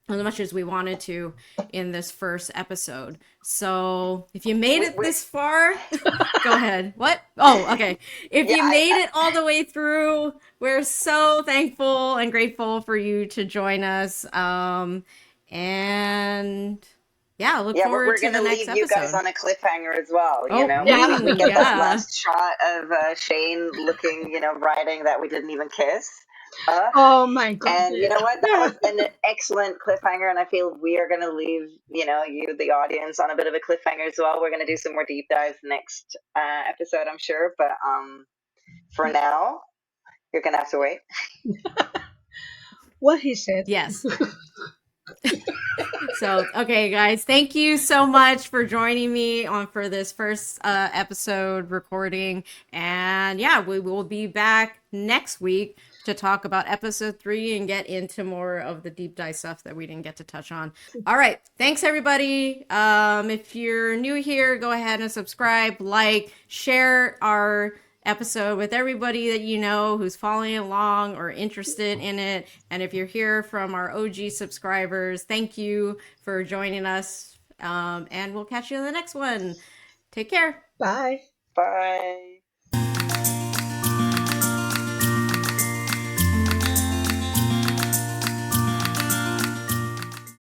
as much as we wanted to in this first episode. So if you made it we this far, go ahead. What? Oh, okay. If yeah, you made it all the way through, we're so thankful and grateful for you to join us. And yeah, look yeah, forward we're to the gonna next leave you guys episode. on a cliffhanger as well. You Oh, know, Yeah. we get that yeah. last shot of Shane looking, riding that we didn't even kiss. Uh, Oh my god. and you know what? That Yeah. was an excellent cliffhanger, and I feel we are gonna leave, you, the audience, on a bit of a cliffhanger as well. We're gonna do some more deep dives next episode, I'm sure. But for now, you're gonna have to wait. What he said. Yes. So, okay, guys, thank you so much for joining me on for this first episode recording. And yeah, we will be back next week to talk about episode 3 and get into more of the deep dive stuff that we didn't get to touch on. All right, thanks everybody. If you're new here, go ahead and subscribe, like, share our episode with everybody that you know who's following along or interested in it. And if you're here from our OG subscribers, thank you for joining us. And we'll catch you in the next one. Take care. Bye. Bye.